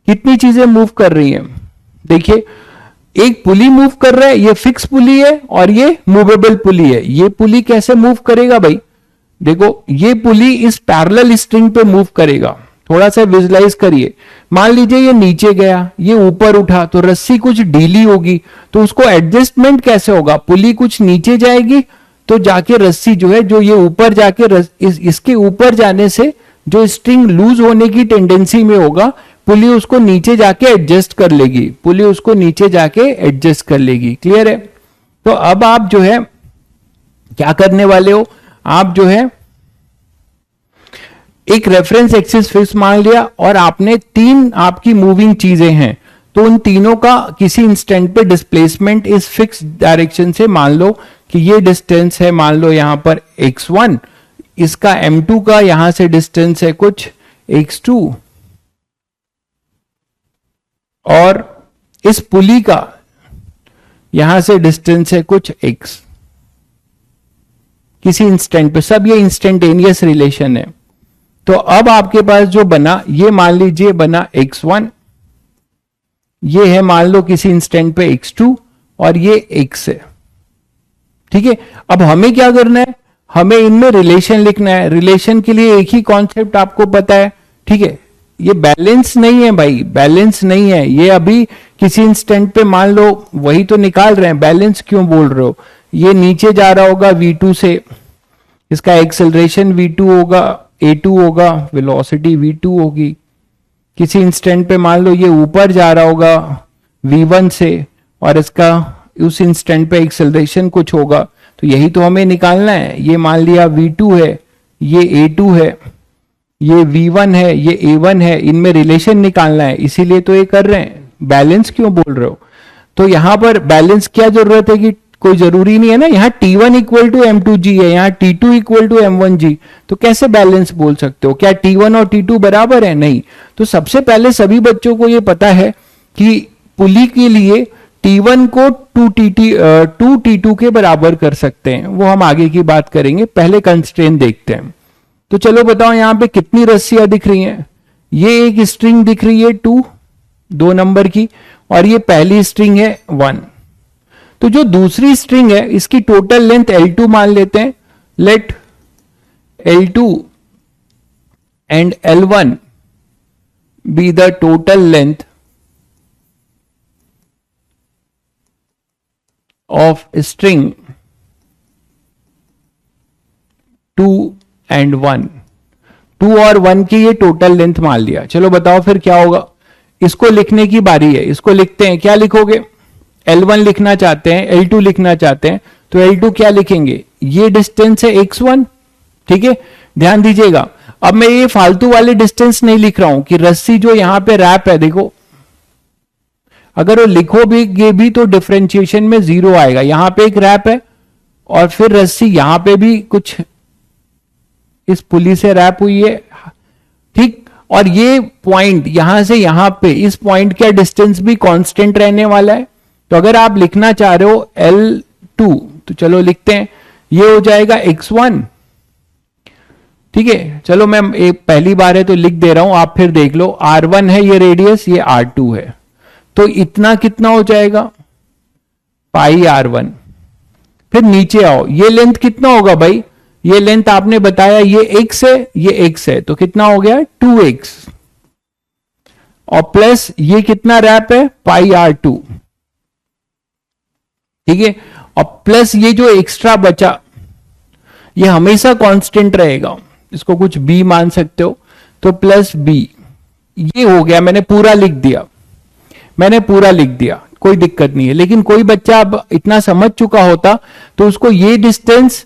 कितनी चीजें मूव कर रही हैं, देखिए एक पुली मूव कर रहा है, ये फिक्स पुली है और ये मूवेबल पुली है। ये पुली कैसे मूव करेगा भाई, देखो ये पुली इस पैरेलल स्ट्रिंग पे मूव करेगा, थोड़ा सा विजुलाइज करिए। मान लीजिए ये नीचे गया, ये ऊपर उठा, तो रस्सी कुछ ढीली होगी, तो उसको एडजस्टमेंट कैसे होगा? पुली कुछ नीचे जाएगी तो जाके रस्सी जो है, जो ये ऊपर जाके इसके ऊपर जाने से जो स्ट्रिंग लूज होने की टेंडेंसी में होगा, पुली उसको नीचे जाके एडजस्ट कर लेगी, पुली उसको नीचे जाके एडजस्ट कर लेगी। क्लियर है? तो अब आप जो है क्या करने वाले हो, आप जो है एक रेफरेंस एक्सिस फिक्स मान लिया और आपने तीन आपकी मूविंग चीजें हैं, तो उन तीनों का किसी इंस्टेंट पे डिस्प्लेसमेंट इस फिक्स डायरेक्शन से, मान लो कि ये डिस्टेंस है, मान लो यहां पर x1, इसका m2 का यहां से डिस्टेंस है कुछ x2, और इस पुली का यहां से डिस्टेंस है कुछ x। किसी इंस्टेंट पे, सब ये इंस्टेंटेनियस रिलेशन है। तो अब आपके पास जो बना, ये मान लीजिए बना x1, ये है मान लो किसी इंस्टेंट पे x2, और ये x है। ठीक है, अब हमें क्या करना है, हमें इनमें रिलेशन लिखना है। रिलेशन के लिए एक ही कॉन्सेप्ट आपको पता है। ठीक है, ये बैलेंस नहीं है भाई, बैलेंस नहीं है ये। अभी किसी इंस्टेंट पे मान लो, वही तो निकाल रहे हैं, बैलेंस क्यों बोल रहे हो? ये नीचे जा रहा होगा v2 से, इसका एक्सेलरेशन v2 होगा, a2 होगा, वेलोसिटी v2 होगी। किसी इंस्टेंट पे मान लो ये ऊपर जा रहा होगा v1 से, और इसका उस इंस्टेंट पे एक्सेलरेशन कुछ होगा, तो यही तो हमें निकालना है। ये मान लिया v2 है, ये a2 है, ये v1 है, ये a1 है, इनमें रिलेशन निकालना है, इसीलिए तो ये कर रहे हैं। बैलेंस क्यों बोल रहे हो? तो यहां पर बैलेंस क्या जरूरत है कि कोई जरूरी नहीं है ना, यहाँ T1 इक्वल टू M2G है, यहाँ T2 इक्वल टू M1G, तो कैसे बैलेंस बोल सकते हो? क्या T1 और T2 बराबर है? नहीं। तो सबसे पहले सभी बच्चों को ये पता है कि पुली के लिए T1 को 2T2 के बराबर कर सकते हैं, वो हम आगे की बात करेंगे, पहले कंस्ट्रेंट देखते हैं। तो चलो बताओ यहां पे कितनी रस्सियां दिख रही हैं? ये एक स्ट्रिंग दिख रही है 2 नंबर की, और ये पहली स्ट्रिंग है 1। तो जो दूसरी स्ट्रिंग है इसकी टोटल लेंथ L2 मान लेते हैं। Let L2 and L1 be the total length of string 2 and 1। 2 और 1 की ये टोटल लेंथ मान लिया। चलो बताओ फिर क्या होगा? इसको लिखने की बारी है, इसको लिखते हैं। क्या लिखोगे? L1 लिखना चाहते हैं, L2 लिखना चाहते हैं, तो L2 क्या लिखेंगे? ये डिस्टेंस है x1। ठीक है, ध्यान दीजिएगा। अब मैं ये फालतू वाले डिस्टेंस नहीं लिख रहा हूं कि रस्सी जो यहां पे रैप है, देखो अगर वो लिखो भी ये भी तो डिफरेंशिएशन में 0 आएगा। यहां पे एक रैप है और फिर रस्सी यहां पे भी कुछ इस पुली से रैप हुई है। ठीक, और ये पॉइंट यहां से यहां पे, इस पॉइंट का डिस्टेंस भी कांस्टेंट रहने वाला है। तो अगर आप लिखना चाह रहे हो L2, तो चलो लिखते हैं, ये हो जाएगा x1। ठीक है, चलो मैं एक पहली बार है तो लिख दे रहा हूं, आप फिर देख लो। R1 है ये रेडियस, ये R2 है, तो इतना कितना हो जाएगा? पाई R1। फिर नीचे आओ, ये लेंथ कितना होगा भाई? ये लेंथ आपने बताया ये x है, ये x है, तो कितना हो गया? 2x, और प्लस ये कितना रैप है? पाई R2। ठीक है, और प्लस ये जो एक्स्ट्रा बचा ये हमेशा कांस्टेंट रहेगा, इसको कुछ b मान सकते हो, तो प्लस b। ये हो गया, मैंने पूरा लिख दिया, मैंने पूरा लिख दिया, कोई दिक्कत नहीं है। लेकिन कोई बच्चा अब इतना समझ चुका होता तो उसको ये डिस्टेंस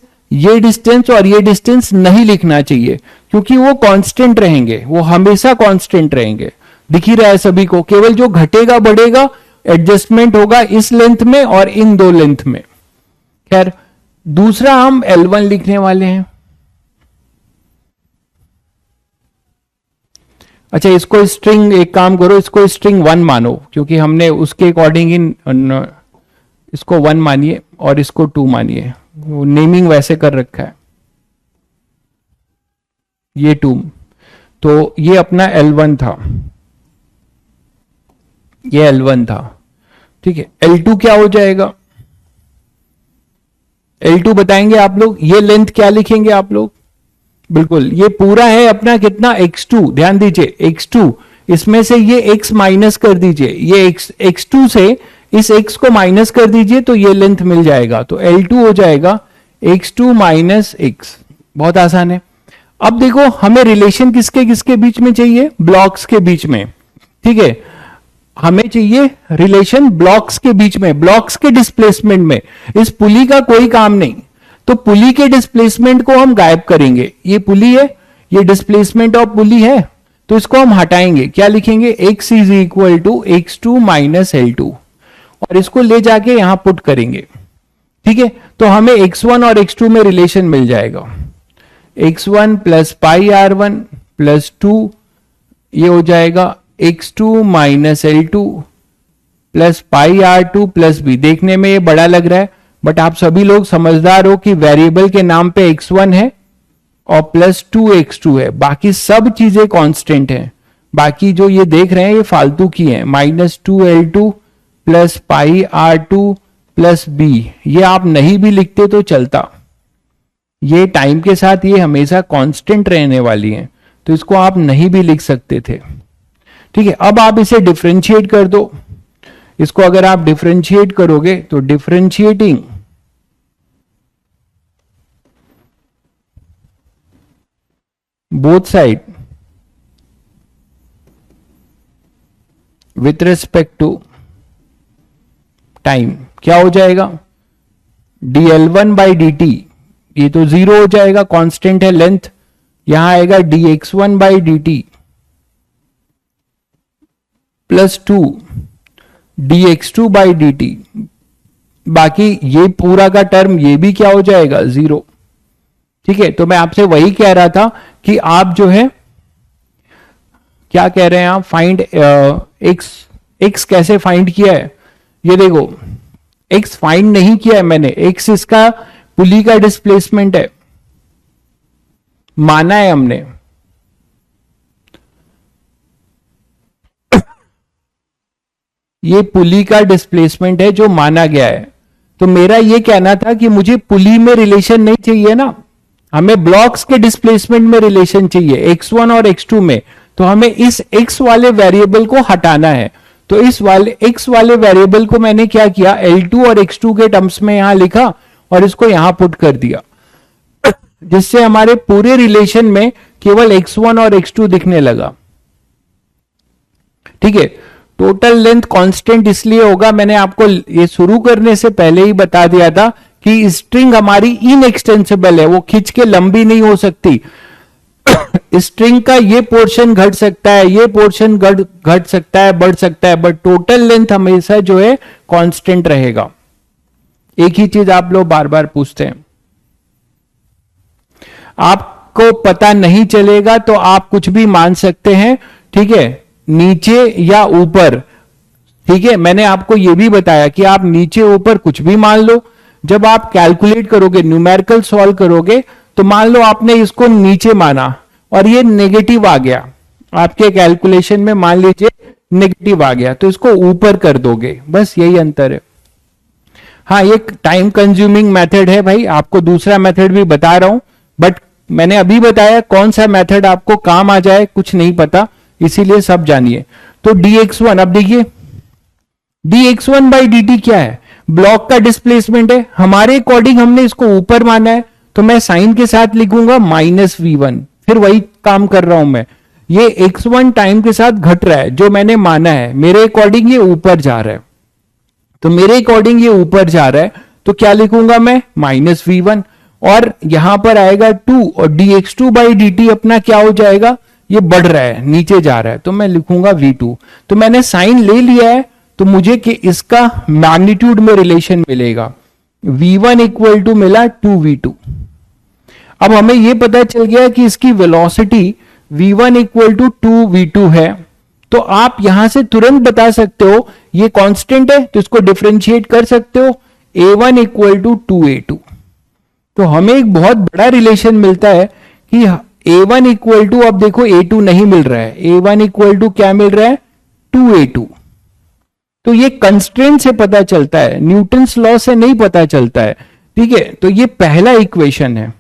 और ये डिस्टेंस नहीं लिखना चाहिए, क्योंकि वो कांस्टेंट रहेंगे, वो हमेशा कांस्टेंट रहेंगे। दिख ही रहा है सभी को, केवल जो घटेगा बढ़ेगा एडजस्टमेंट होगा इस लेंथ में और इन दो लेंथ में। खैर, दूसरा हम L1 लिखने वाले हैं। अच्छा, इसको स्ट्रिंग, एक काम करो, इसको स्ट्रिंग 1 मानो, क्योंकि हमने उसके अकॉर्डिंग इसको 1 मानिए और इसको 2 मानिए, वो नेमिंग वैसे कर रखा है। ये 2, तो ये अपना L1 था, ये L1 था। ठीक है, L2 क्या हो जाएगा? L2 बताएंगे आप लोग, ये लेंथ क्या लिखेंगे आप लोग? बिल्कुल, ये पूरा है अपना कितना x2, ध्यान दीजिए x2, इसमें से ये x माइनस कर दीजिए, ये x2 से इस x को माइनस कर दीजिए तो ये लेंथ मिल जाएगा, तो L2 हो जाएगा x2 माइनस x। बहुत आसान है। अब देखो हमें रिलेशन किसके किसके बीच में चाहिए, ब्लॉक्स के बीच में, ठीक है, हमें चाहिए रिलेशन ब्लॉक्स के बीच में, ब्लॉक्स के डिस्प्लेसमेंट में। इस पुली का कोई काम नहीं, तो पुली के डिस्प्लेसमेंट को हम गायब करेंगे। ये पुली है, ये डिस्प्लेसमेंट ऑफ पुली है, तो इसको हम हटाएंगे। क्या लिखेंगे, x is equal to x2 minus L2, और इसको ले जाके यहां पुट करेंगे, ठीक है। तो हमें x1 और x2 में रिलेशन मिल जाएगा, x1 प्लस पाई R1 प्लस 2, ये हो जाएगा x2 minus L2 plus pi R2 plus b। देखने में ये बड़ा लग रहा है, बट आप सभी लोग समझदार हो कि वेरिएबल के नाम पे x1 है और प्लस 2x2 है, बाकी सब चीजें कांस्टेंट हैं। बाकी जो ये देख रहे हैं ये फालतू की है, minus 2L2 plus pi R2 plus b, ये आप नहीं भी लिखते तो चलता, ये टाइम के साथ ये हमेशा कांस्टेंट रहने वाली हैं, तो इसको आप नहीं भी लिख सकते थे, ठीक है। अब आप इसे डिफरेंशिएट कर दो, इसको अगर आप डिफरेंशिएट करोगे तो differentiating both side with respect to time क्या हो जाएगा, dl1 बाई dt, ये तो जीरो हो जाएगा, कांस्टेंट है लेंथ, यहां आएगा dx1 by dt plus 2 dx2 by dt, बाकी ये पूरा का टर्म ये भी क्या हो जाएगा, जीरो, ठीक है। तो मैं आपसे वही कह रहा था कि आप जो है क्या कह रहे हैं आप, फाइंड x कैसे फाइंड किया है, ये देखो x फाइंड नहीं किया है मैंने, x इसका पुली का डिस्प्लेसमेंट है, माना है हमने, ये पुली का डिस्प्लेसमेंट है जो माना गया है। तो मेरा ये कहना था कि मुझे पुली में रिलेशन नहीं चाहिए ना, हमें ब्लॉक्स के डिस्प्लेसमेंट में रिलेशन चाहिए, x1 और x2 में। तो हमें इस x वाले वेरिएबल को हटाना है, तो इस वाले x वाले वेरिएबल को मैंने क्या किया, L2 और x2 के टर्म्स में यहां लिखा और इसको यहां पुट कर दिया, जिससे हमारे पूरे रिलेशन में केवल x1 और x2 दिखने लगा, ठीक है। टोटल लेंथ कांस्टेंट इसलिए होगा, मैंने आपको ये शुरू करने से पहले ही बता दिया था कि स्ट्रिंग हमारी इनएक्सटेंसिबल है, वो खिंच के लंबी नहीं हो सकती। स्ट्रिंग का ये पोर्शन घट सकता है, ये पोर्शन घट सकता है, बढ़ सकता है, बट टोटल लेंथ हमेशा जो है कांस्टेंट रहेगा। एक ही चीज आप लोग बार बार पूछते हैं, आपको पता नहीं चलेगा तो आप कुछ भी मान सकते हैं, ठीक है, नीचे या ऊपर, ठीक है। मैंने आपको यह भी बताया कि आप नीचे ऊपर कुछ भी मान लो, जब आप कैलकुलेट करोगे, न्यूमेरिकल सॉल्व करोगे, तो मान लो आपने इसको नीचे माना और ये नेगेटिव आ गया आपके कैलकुलेशन में, मान लीजिए नेगेटिव आ गया, तो इसको ऊपर कर दोगे, बस यही अंतर है। हाँ, ये टाइम कंज्यूमिंग मेथड है भाई, आपको दूसरा मेथड भी बता रहा हूं, बट मैंने अभी बताया कौन सा मेथड आपको काम आ जाए कुछ नहीं पता, इसीलिए सब जानिए। तो dx1, अब देखिए dx1 बाई dt क्या है, ब्लॉक का डिस्प्लेसमेंट है, हमारे अकॉर्डिंग हमने इसको ऊपर माना है, तो मैं साइन के साथ लिखूंगा माइनस v1, फिर वही काम कर रहा हूं मैं, ये x1 टाइम के साथ घट रहा है, जो मैंने माना है मेरे अकॉर्डिंग ये ऊपर जा रहा है, तो मेरे अकॉर्डिंग ये ऊपर जा रहा है, तो क्या लिखूंगा मैं, माइनस v1, और यहां पर आएगा 2, और dx2 बाई dt अपना क्या हो जाएगा, ये बढ़ रहा है, नीचे जा रहा है, तो मैं लिखूंगा v2। तो मैंने साइन ले लिया है, तो मुझे कि इसका मैग्नीट्यूड में रिलेशन मिलेगा, v1 इक्वल टू मिला 2v2। अब हमें यह पता चल गया कि इसकी velocity v1 equal to 2v2 है, तो आप यहां से तुरंत बता सकते हो ये कांस्टेंट है, तो इसको डिफरेंशिएट कर सकते हो, a1 इक्वल टू 2a2। तो हमें एक बहुत बड़ा रिलेशन मिलता है कि a1 इक्वल टू, अब देखो a2 नहीं मिल रहा है, a1 इक्वल टू क्या मिल रहा है, 2a2। तो ये कंस्ट्रेंट से पता चलता है, न्यूटन्स लॉ से नहीं पता चलता है, ठीक है। तो ये पहला इक्वेशन है,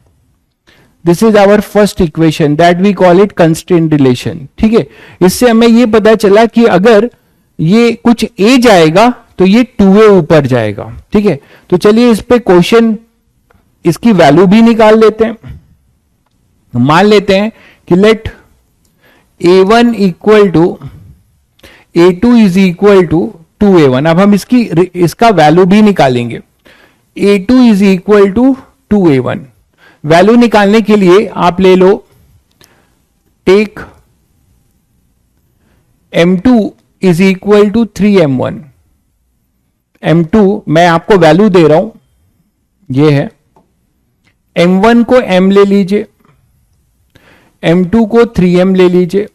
this is our first equation that we call it constraint relation. ठीक है, इससे हमें ये पता चला कि अगर ये कुछ ए जाएगा तो ये 2a ऊपर जाएगा। ठीक है, तो चलिए इस पे क्वेश्चन इसकी वैल्यू भी निकाल लेते हैं। मान लेते हैं कि let a1 equal to a2 is equal to 2a1। अब हम इसका वैल्यू भी निकालेंगे। a2 is equal to 2a1। Value निकालने के लिए आप ले लो take m2 is equal to 3m1। m2 मैं आपको वैल्यू दे रहा हूं, ये है। m1 को m ले लीजिए, m2 को 3m ले लीजिए।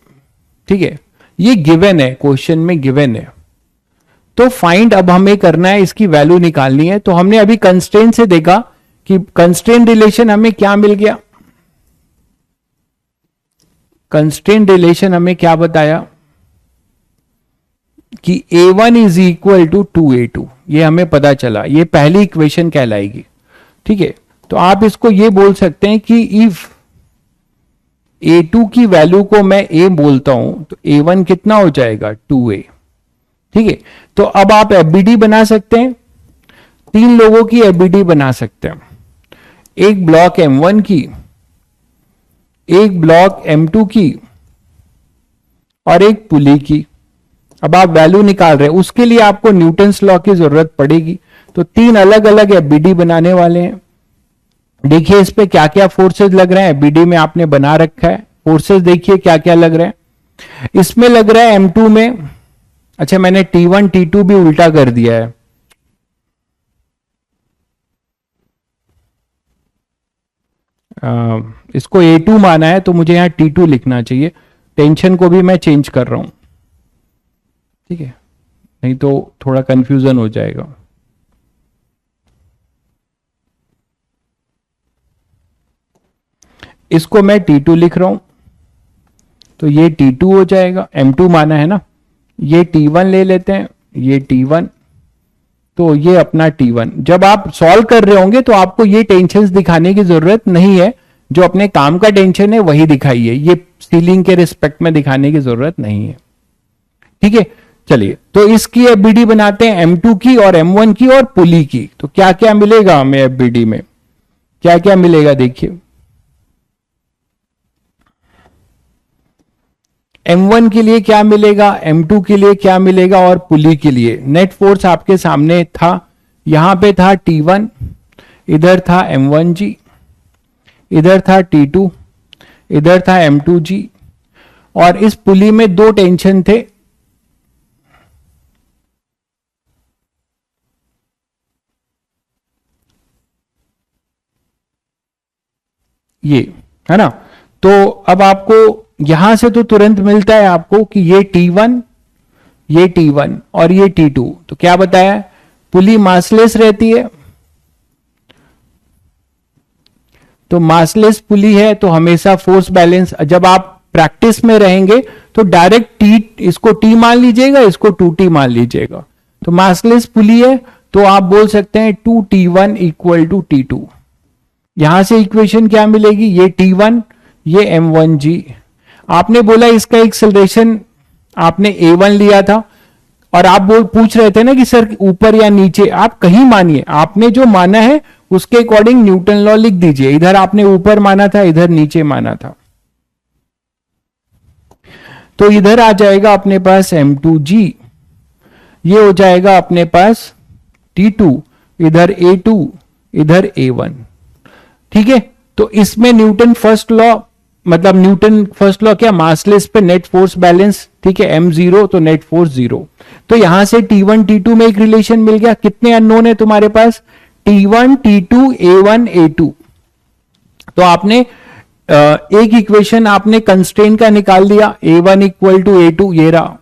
ठीक है, ये गिवन है, क्वेश्चन में गिवन है। तो फाइंड अब हमें करना है, इसकी वैल्यू निकालनी है। तो हमने अभी कंस्ट्रेंट से देखा कि कंस्ट्रेंट रिलेशन हमें क्या मिल गया। कंस्ट्रेंट रिलेशन हमें क्या बताया कि a1 is equal to 2a2। ये हमें पता चला, ये पहली इक्वेशन कहलाएगी। ठीक है, तो आप इसको ये बोल सकते हैं कि इफ a2 की वैल्यू को मैं a बोलता हूं तो a1 कितना हो जाएगा 2a। ठीक है, तो अब आप एफबीडी बना सकते हैं, 3 लोगों की एफबीडी बना सकते हैं। एक ब्लॉक m1 की, एक ब्लॉक m2 की और एक पुली की। अब आप वैल्यू निकाल रहे हैं, उसके लिए आपको न्यूटन्स लॉ की जरूरत पड़ेगी। तो 3 अलग अलग एफबीडी बनाने वाले हैं। देखिए इस पे क्या क्या फोर्सेस लग रहे हैं, एफबीडी में आपने बना रखा है। फोर्सेस देखिए क्या क्या लग रहे हैं। इसमें लग रहा है m2 में, अच्छा मैंने T1 T2 भी उल्टा कर दिया है। इसको A2 माना है तो मुझे यहां T2 लिखना चाहिए। टेंशन को भी मैं चेंज कर रहा हूं, ठीक है, नहीं तो थोड़ा कंफ्यूजन हो जाएगा। इसको मैं T2 लिख रहा हूं तो ये T2 हो जाएगा, M2 माना है ना। ये T1 ले लेते हैं, ये T1, तो ये अपना T1। जब आप सॉल्व कर रहे होंगे तो आपको ये टेंशन्स दिखाने की जरूरत नहीं है, जो अपने काम का टेंशन है वही दिखाइए, ये सीलिंग के रिस्पेक्ट में दिखाने की जरूरत नहीं है। ठीक है, चलिए तो इसकी एफबीडी बनाते हैं, M2 की और M1 की और पुली की। तो क्या क्या मिलेगा हमें एफबीडी में, क्या क्या मिलेगा देखिए। M1 के लिए क्या मिलेगा, M2 के लिए क्या मिलेगा और पुली के लिए। नेट फोर्स आपके सामने था, यहां पे था T1, इधर था M1G, इधर था T2, इधर था M2G, और इस पुली में 2 टेंशन थे। ये है ना। तो अब आपको यहां से तो तुरंत मिलता है आपको कि ये T1, ये T1 और ये T2। तो क्या बताया, पुली मासलेस रहती है। तो मासलेस पुली है तो हमेशा फोर्स बैलेंस, जब आप प्रैक्टिस में रहेंगे तो डायरेक्ट इसको T मान लीजिएगा, इसको 2T मान लीजिएगा। तो मासलेस पुली है तो आप बोल सकते हैं 2T1 इक्वल टू T2। यहां से इक्वेशन क्या मिलेगी, ये T1, ये M1G। आपने बोला इसका एक्सेलरेशन आपने A1 लिया था और आप पूछ रहे थे ना कि सर ऊपर या नीचे। आप कहीं मानिए, आपने जो माना है उसके अकॉर्डिंग न्यूटन लॉ लिख दीजिए। इधर आपने ऊपर माना था, इधर नीचे माना था। तो इधर आ जाएगा अपने पास M2G, ये हो जाएगा अपने पास T2, इधर A2, इधर A1। ठीक है, तो इसमें न्यूटन फर्स्ट लॉ, मतलब न्यूटन फर्स्ट लॉ क्या, मासलेस पे नेट फोर्स बैलेंस। ठीक है, M0 तो नेट फोर्स 0। तो यहां से T1 T2 में एक रिलेशन मिल गया। कितने अननोन है तुम्हारे पास, T1 T2 A1 A2। तो आपने एक इक्वेशन आपने कंस्ट्रेंट का निकाल दिया, A1 इक्वल टू A2, ये रहा।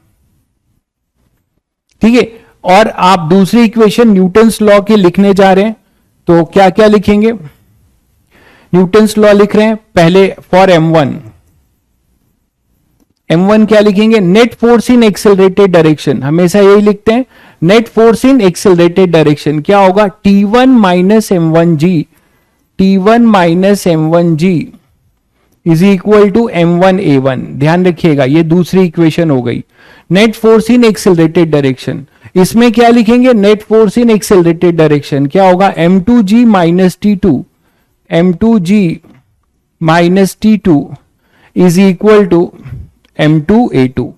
ठीक है, और आप दूसरी इक्वेशन न्यूटन्स लॉ के लिखने जा रहे हैं। तो क्या क्या लिखेंगे, न्यूटन्स लॉ लिख रहे हैं पहले फॉर M1 क्या लिखेंगे, net force in accelerated direction. हमेशा यही लिखते हैं, net force in accelerated direction क्या होगा, T1 minus M1G, T1 minus M1G is equal to m1a1। ध्यान रखिएगा, ये दूसरी इक्वेशन हो गई। Net force in accelerated direction, इसमें क्या लिखेंगे? Net force in accelerated direction क्या होगा? m2g minus T2, m2g minus T2 is equal to m2a2।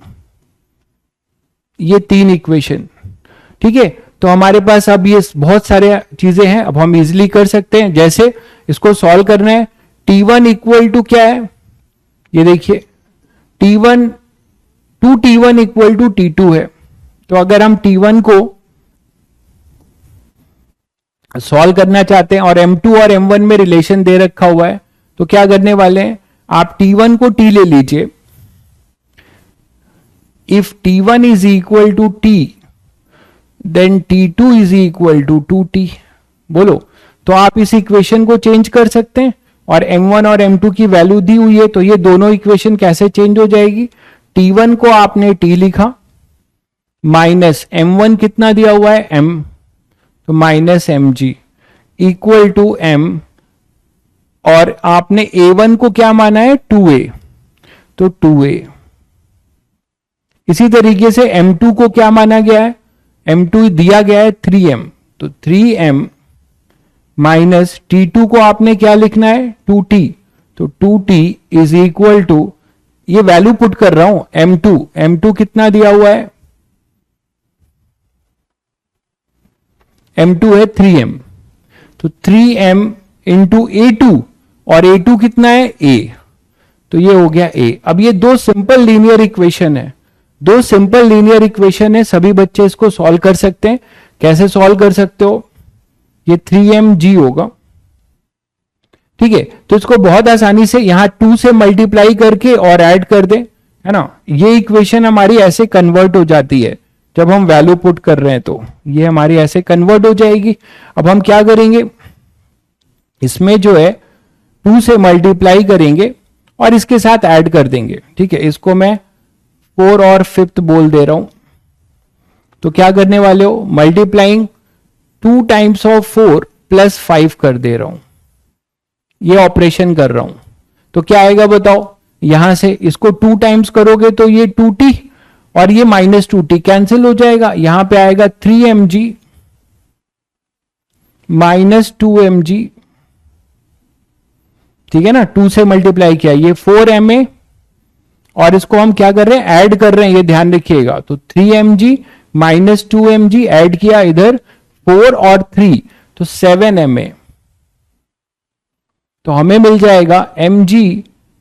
ये तीन इक्वेशन, ठीक है। तो हमारे पास अब ये बहुत सारे चीजें हैं, अब हम इजिली कर सकते हैं। जैसे इसको सॉल्व करना है, T1 इक्वल टू क्या है? ये देखिए T1 2T1 equal to T2 है। तो अगर हम T1 को सॉल्व करना चाहते हैं और M2 और M1 में रिलेशन दे रखा हुआ है, तो क्या करने वाले हैं? आप T1 को T ले लीजिए। If T1 is equal to T then T2 is equal to 2T। बोलो, तो आप इस इक्वेशन को चेंज कर सकते हैं और M1 और M2 की वैल्यू दी हुई है, तो ये दोनों इक्वेशन कैसे चेंज हो जाएगी? T1 को आपने T लिखा, माइनस M1 कितना दिया हुआ है? M, तो minus mg equal to M, और आपने A1 को क्या माना है? 2a, तो 2a। इसी तरीके से M2 को क्या माना गया है? M2 दिया गया है 3m, तो 3m माइनस T2 को आपने क्या लिखना है? 2t, तो 2t इज इक्वल टू, ये वैल्यू पुट कर रहा हूं, M2 कितना दिया हुआ है? M2 है 3m, तो 3m इंटू A2, और A2 कितना है? A, तो ये हो गया A। अब ये दो सिंपल लीनियर इक्वेशन है, दो सिंपल लीनियर इक्वेशन है, सभी बच्चे इसको सॉल्व कर सकते हैं। कैसे सॉल्व कर सकते हो? ये 3mg होगा, ठीक है। तो इसको बहुत आसानी से यहां 2 से मल्टीप्लाई करके और ऐड कर दे, है ना। ये इक्वेशन हमारी ऐसे कन्वर्ट हो जाती है जब हम वैल्यू पुट कर रहे हैं, तो ये हमारी ऐसे कन्वर्ट हो जाएगी। अब हम क्या करेंगे? इसमें जो है 2 से मल्टीप्लाई करेंगे और इसके साथ ऐड कर देंगे, ठीक है। इसको मैं 4 और 5th बोल दे रहा हूं। तो क्या करने वाले हो? मल्टीप्लाइंग 2 टाइम्स ऑफ 4 प्लस 5 कर दे रहा हूं, ये ऑपरेशन कर रहा हूं। तो क्या आएगा बताओ? यहां से इसको 2 टाइम्स करोगे तो ये 2t और ये माइनस 2t कैंसिल हो जाएगा। यहां पे आएगा 3mg माइनस 2mg, ठीक है ना। 2 से मल्टीप्लाई किया, ये 4ma, और इसको हम क्या कर रहे हैं? ऐड कर रहे हैं, ये ध्यान रखिएगा। तो 3mg माइनस 2mg ऐड किया इधर 4 और 3, तो 7ma। तो हमें मिल जाएगा mg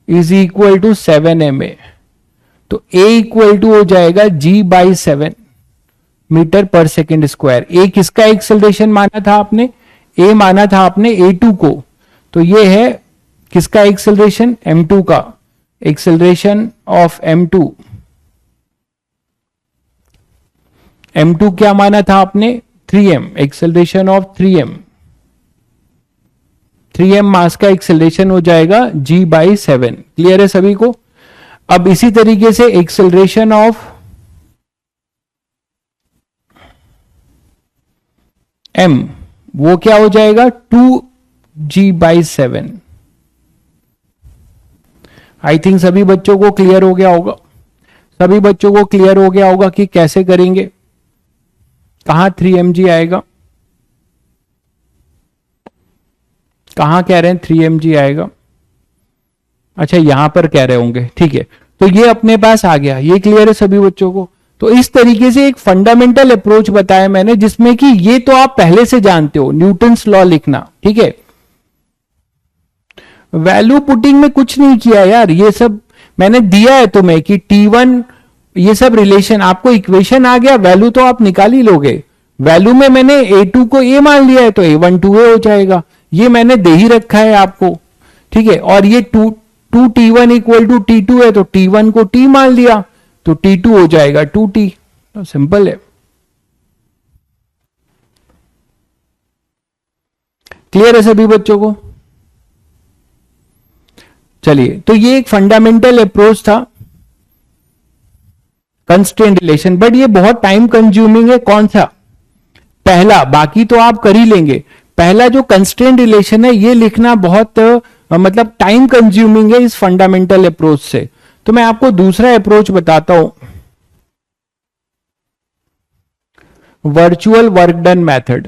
is equal to 7ma। तो a इक्वल टू हो जाएगा g/7 मीटर पर सेकेंड स्क्वायर। a किसका एक्सेलरेशन माना था आपने? a माना था आपने A2 को, तो ये है किसका एक्सेलरेशन? M2 का एक्सेलरेशन ऑफ M2। M2 क्या माना था आपने? 3m, acceleration of 3m। 3m मास का एक्सेलरेशन हो जाएगा g/7। क्लियर है सभी को? अब इसी तरीके से एक्सेलरेशन ऑफ m, वो क्या हो जाएगा? 2g/7। आई थिंक सभी बच्चों को क्लियर हो गया होगा, सभी बच्चों को क्लियर हो गया होगा कि कैसे करेंगे, कहां 3mg आएगा, कहां कह रहे हैं 3mg आएगा? अच्छा, यहां पर कह रहे होंगे, ठीक है। तो ये अपने पास आ गया, ये क्लियर है सभी बच्चों को? तो इस तरीके से एक फंडामेंटल अप्रोच बताया मैंने, जिसमें कि ये तो आप पहले से जानते हो, न्यूटन्स लॉ लिखना, ठीक है। वैल्यू पुटिंग में कुछ नहीं किया यार, ये सब मैंने दिया है तुम्हें कि T1, ये सब रिलेशन, आपको इक्वेशन आ गया, वैल्यू तो आप निकाल ही लोगे। वैल्यू में मैंने A2 को A मान लिया है, तो A1 2A हो जाएगा, ये मैंने दे ही रखा है आपको, ठीक है। और ये 2T1 इक्वल टू T2 है, तो T1 को T मान लिया, तो T2 हो जाएगा 2T। तो सिंपल है। क्लियर है सभी बच्चों को? चलिए, तो ये एक फंडामेंटल अप्रोच था कंस्ट्रेंट रिलेशन, बट ये बहुत टाइम कंज्यूमिंग है। कौन सा? पहला, बाकी तो आप कर ही लेंगे। पहला जो कंस्ट्रेंट रिलेशन है, ये लिखना बहुत मतलब टाइम कंज्यूमिंग है इस फंडामेंटल अप्रोच से। तो मैं आपको दूसरा अप्रोच बताता हूं, virtual work done method.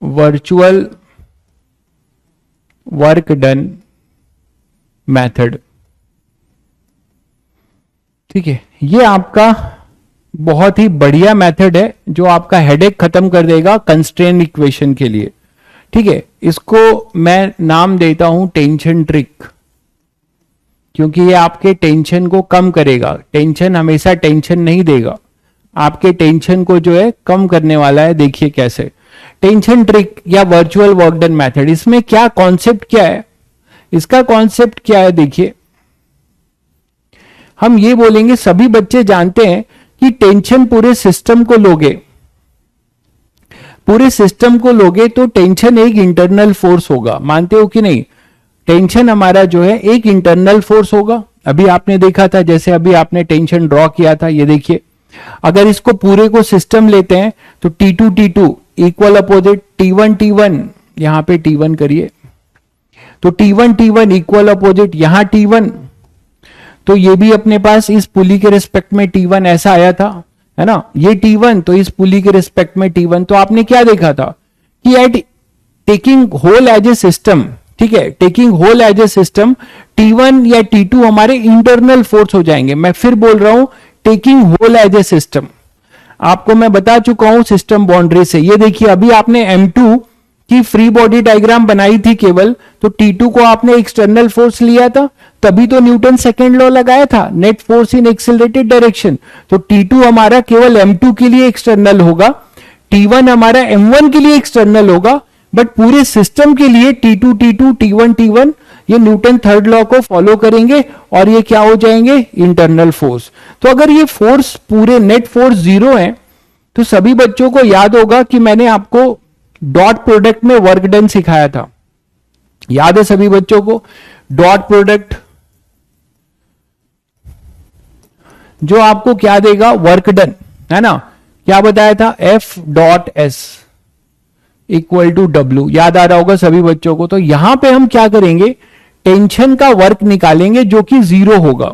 Virtual work done method, ठीक है। ये आपका बहुत ही बढ़िया मेथड है जो आपका हेडेक खत्म कर देगा कंस्ट्रेन इक्वेशन के लिए, ठीक है। इसको मैं नाम देता हूं टेंशन ट्रिक, क्योंकि ये आपके टेंशन को कम करेगा। टेंशन हमेशा टेंशन नहीं देगा, आपके टेंशन को जो है कम करने वाला है। देखिए कैसे, टेंशन ट्रिक या वर्चुअल वर्क डन मेथड, इसमें क्या कॉन्सेप्ट क्या है, इसका कॉन्सेप्ट क्या है। देखिए हम ये बोलेंगे, सभी बच्चे जानते हैं कि टेंशन पूरे सिस्टम को लोगे, पूरे सिस्टम को लोगे तो टेंशन एक इंटरनल फोर्स होगा, मानते हो कि नहीं। टेंशन हमारा जो है एक इंटरनल फोर्स होगा। अभी आपने देखा था, जैसे अभी आपने टेंशन ड्रॉ किया था, ये देखिए अगर इसको पूरे को सिस्टम लेते हैं तो T2 T2 equal opposite T1 T1, यहां पे T1 करिए, तो T1 T1 इक्वल अपोजिट यहां T1, तो ये भी अपने पास इस पुली के रिस्पेक्ट में T1 ऐसा आया था, है ना। ये T1 तो इस पुली के रिस्पेक्ट में T1, तो आपने क्या देखा था कि at taking whole as a system, ठीक है, taking whole as a system T1 या T2 हमारे इंटरनल फोर्स हो जाएंगे। मैं फिर बोल रहा हूं, taking whole as a system, आपको मैं बता चुका हूं सिस्टम बाउंड्री से। ये देखिए अभी आपने M2 की फ्री बॉडी डायग्राम बनाई थी केवल, तो T2 को आपने एक्सटर्नल फोर्स लिया था, तभी तो न्यूटन सेकेंड लॉ लगाया था, net force in accelerated direction. तो T2 हमारा केवल M2 के लिए एक्सटर्नल होगा, T1 हमारा M1 के लिए एक्सटर्नल होगा, बट पूरे सिस्टम के लिए T2 T2 T1 T1 ये न्यूटन थर्ड लॉ को फॉलो करेंगे और ये क्या हो जाएंगे, इंटरनल फोर्स। तो अगर ये फोर्स पूरे नेट फोर्स जीरो है, तो सभी बच्चों को याद होगा कि मैंने आपको डॉट प्रोडक्ट में वर्क डन सिखाया था, याद है सभी बच्चों को। डॉट प्रोडक्ट जो आपको क्या देगा, वर्क डन, है ना। क्या बताया था, F dot S equal to W, याद आ रहा होगा सभी बच्चों को। तो यहां पे हम क्या करेंगे, टेंशन का वर्क निकालेंगे जो कि जीरो होगा,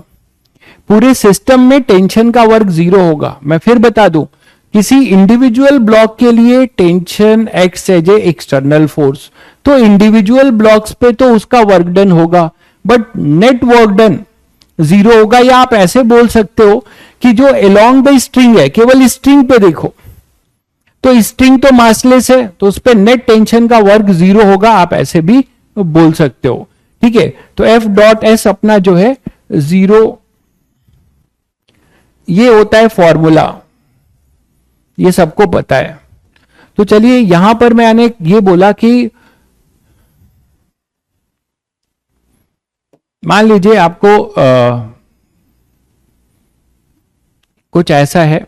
पूरे सिस्टम में टेंशन का वर्क जीरो होगा। मैं फिर बता दूं, किसी इंडिविजुअल ब्लॉक के लिए tension acts as a external force, तो इंडिविजुअल ब्लॉक्स पे तो उसका वर्क डन होगा, but net work done zero होगा। या आप ऐसे बोल सकते हो कि जो अलोंग द स्ट्रिंग है, केवल स्ट्रिंग पे देखो, तो स्ट्रिंग तो मासलेस है, तो उस पर नेट टेंशन का वर्क जीरो होगा, आप ऐसे भी बोल सकते हो, ठीक है। तो F डॉट एस अपना जो है जीरो, ये होता है फॉर्मूला, ये सबको पता है। तो चलिए यहां पर मैंने ये बोला कि मान लीजिए आपको कुछ ऐसा है,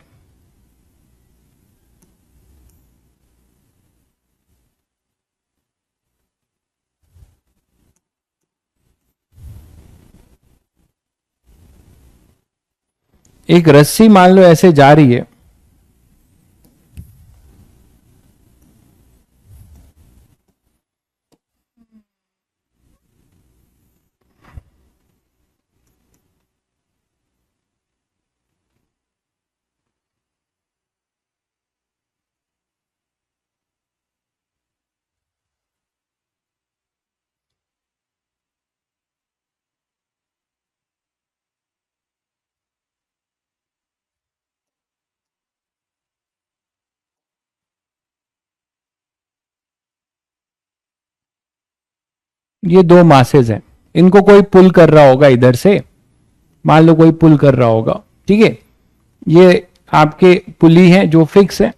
एक रस्सी मान लो ऐसे जा रही है, ये दो मासेज हैं, इनको कोई पुल कर रहा होगा इधर से, मान लो कोई पुल कर रहा होगा, ठीक है। ये आपके पुली हैं जो फिक्स है,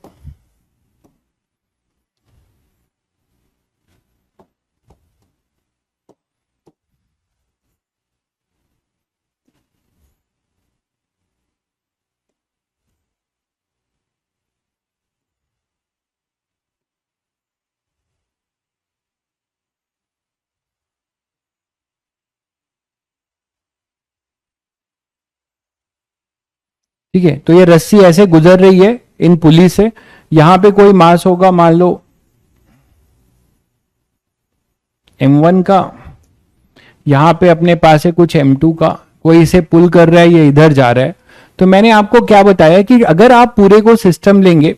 ठीक है। तो ये रस्सी ऐसे गुजर रही है इन पुली से, यहां पे कोई मास होगा मान लो M1 का, यहां पे अपने पास है कुछ M2 का, कोई इसे पुल कर रहा है, ये इधर जा रहा है। तो मैंने आपको क्या बताया कि अगर आप पूरे को सिस्टम लेंगे,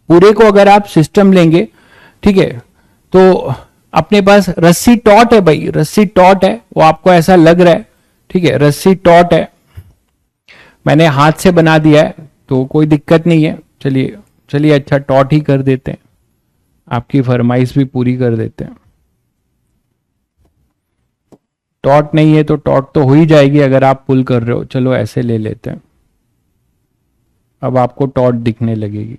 पूरे को अगर आप सिस्टम लेंगे, ठीक है, तो अपने पास रस्सी टॉट है भाई, रस्सी टॉट है, वो आपको ऐसा लग रहा है, ठीक है, रस्सी टॉट है, मैंने हाथ से बना दिया है तो कोई दिक्कत नहीं है। चलिए चलिए, अच्छा टॉट ही कर देते हैं, आपकी फरमाइश भी पूरी कर देते हैं। टॉट नहीं है तो टॉट तो हो ही जाएगी अगर आप पुल कर रहे हो। चलो ऐसे ले लेते हैं, अब आपको टॉट दिखने लगेगी।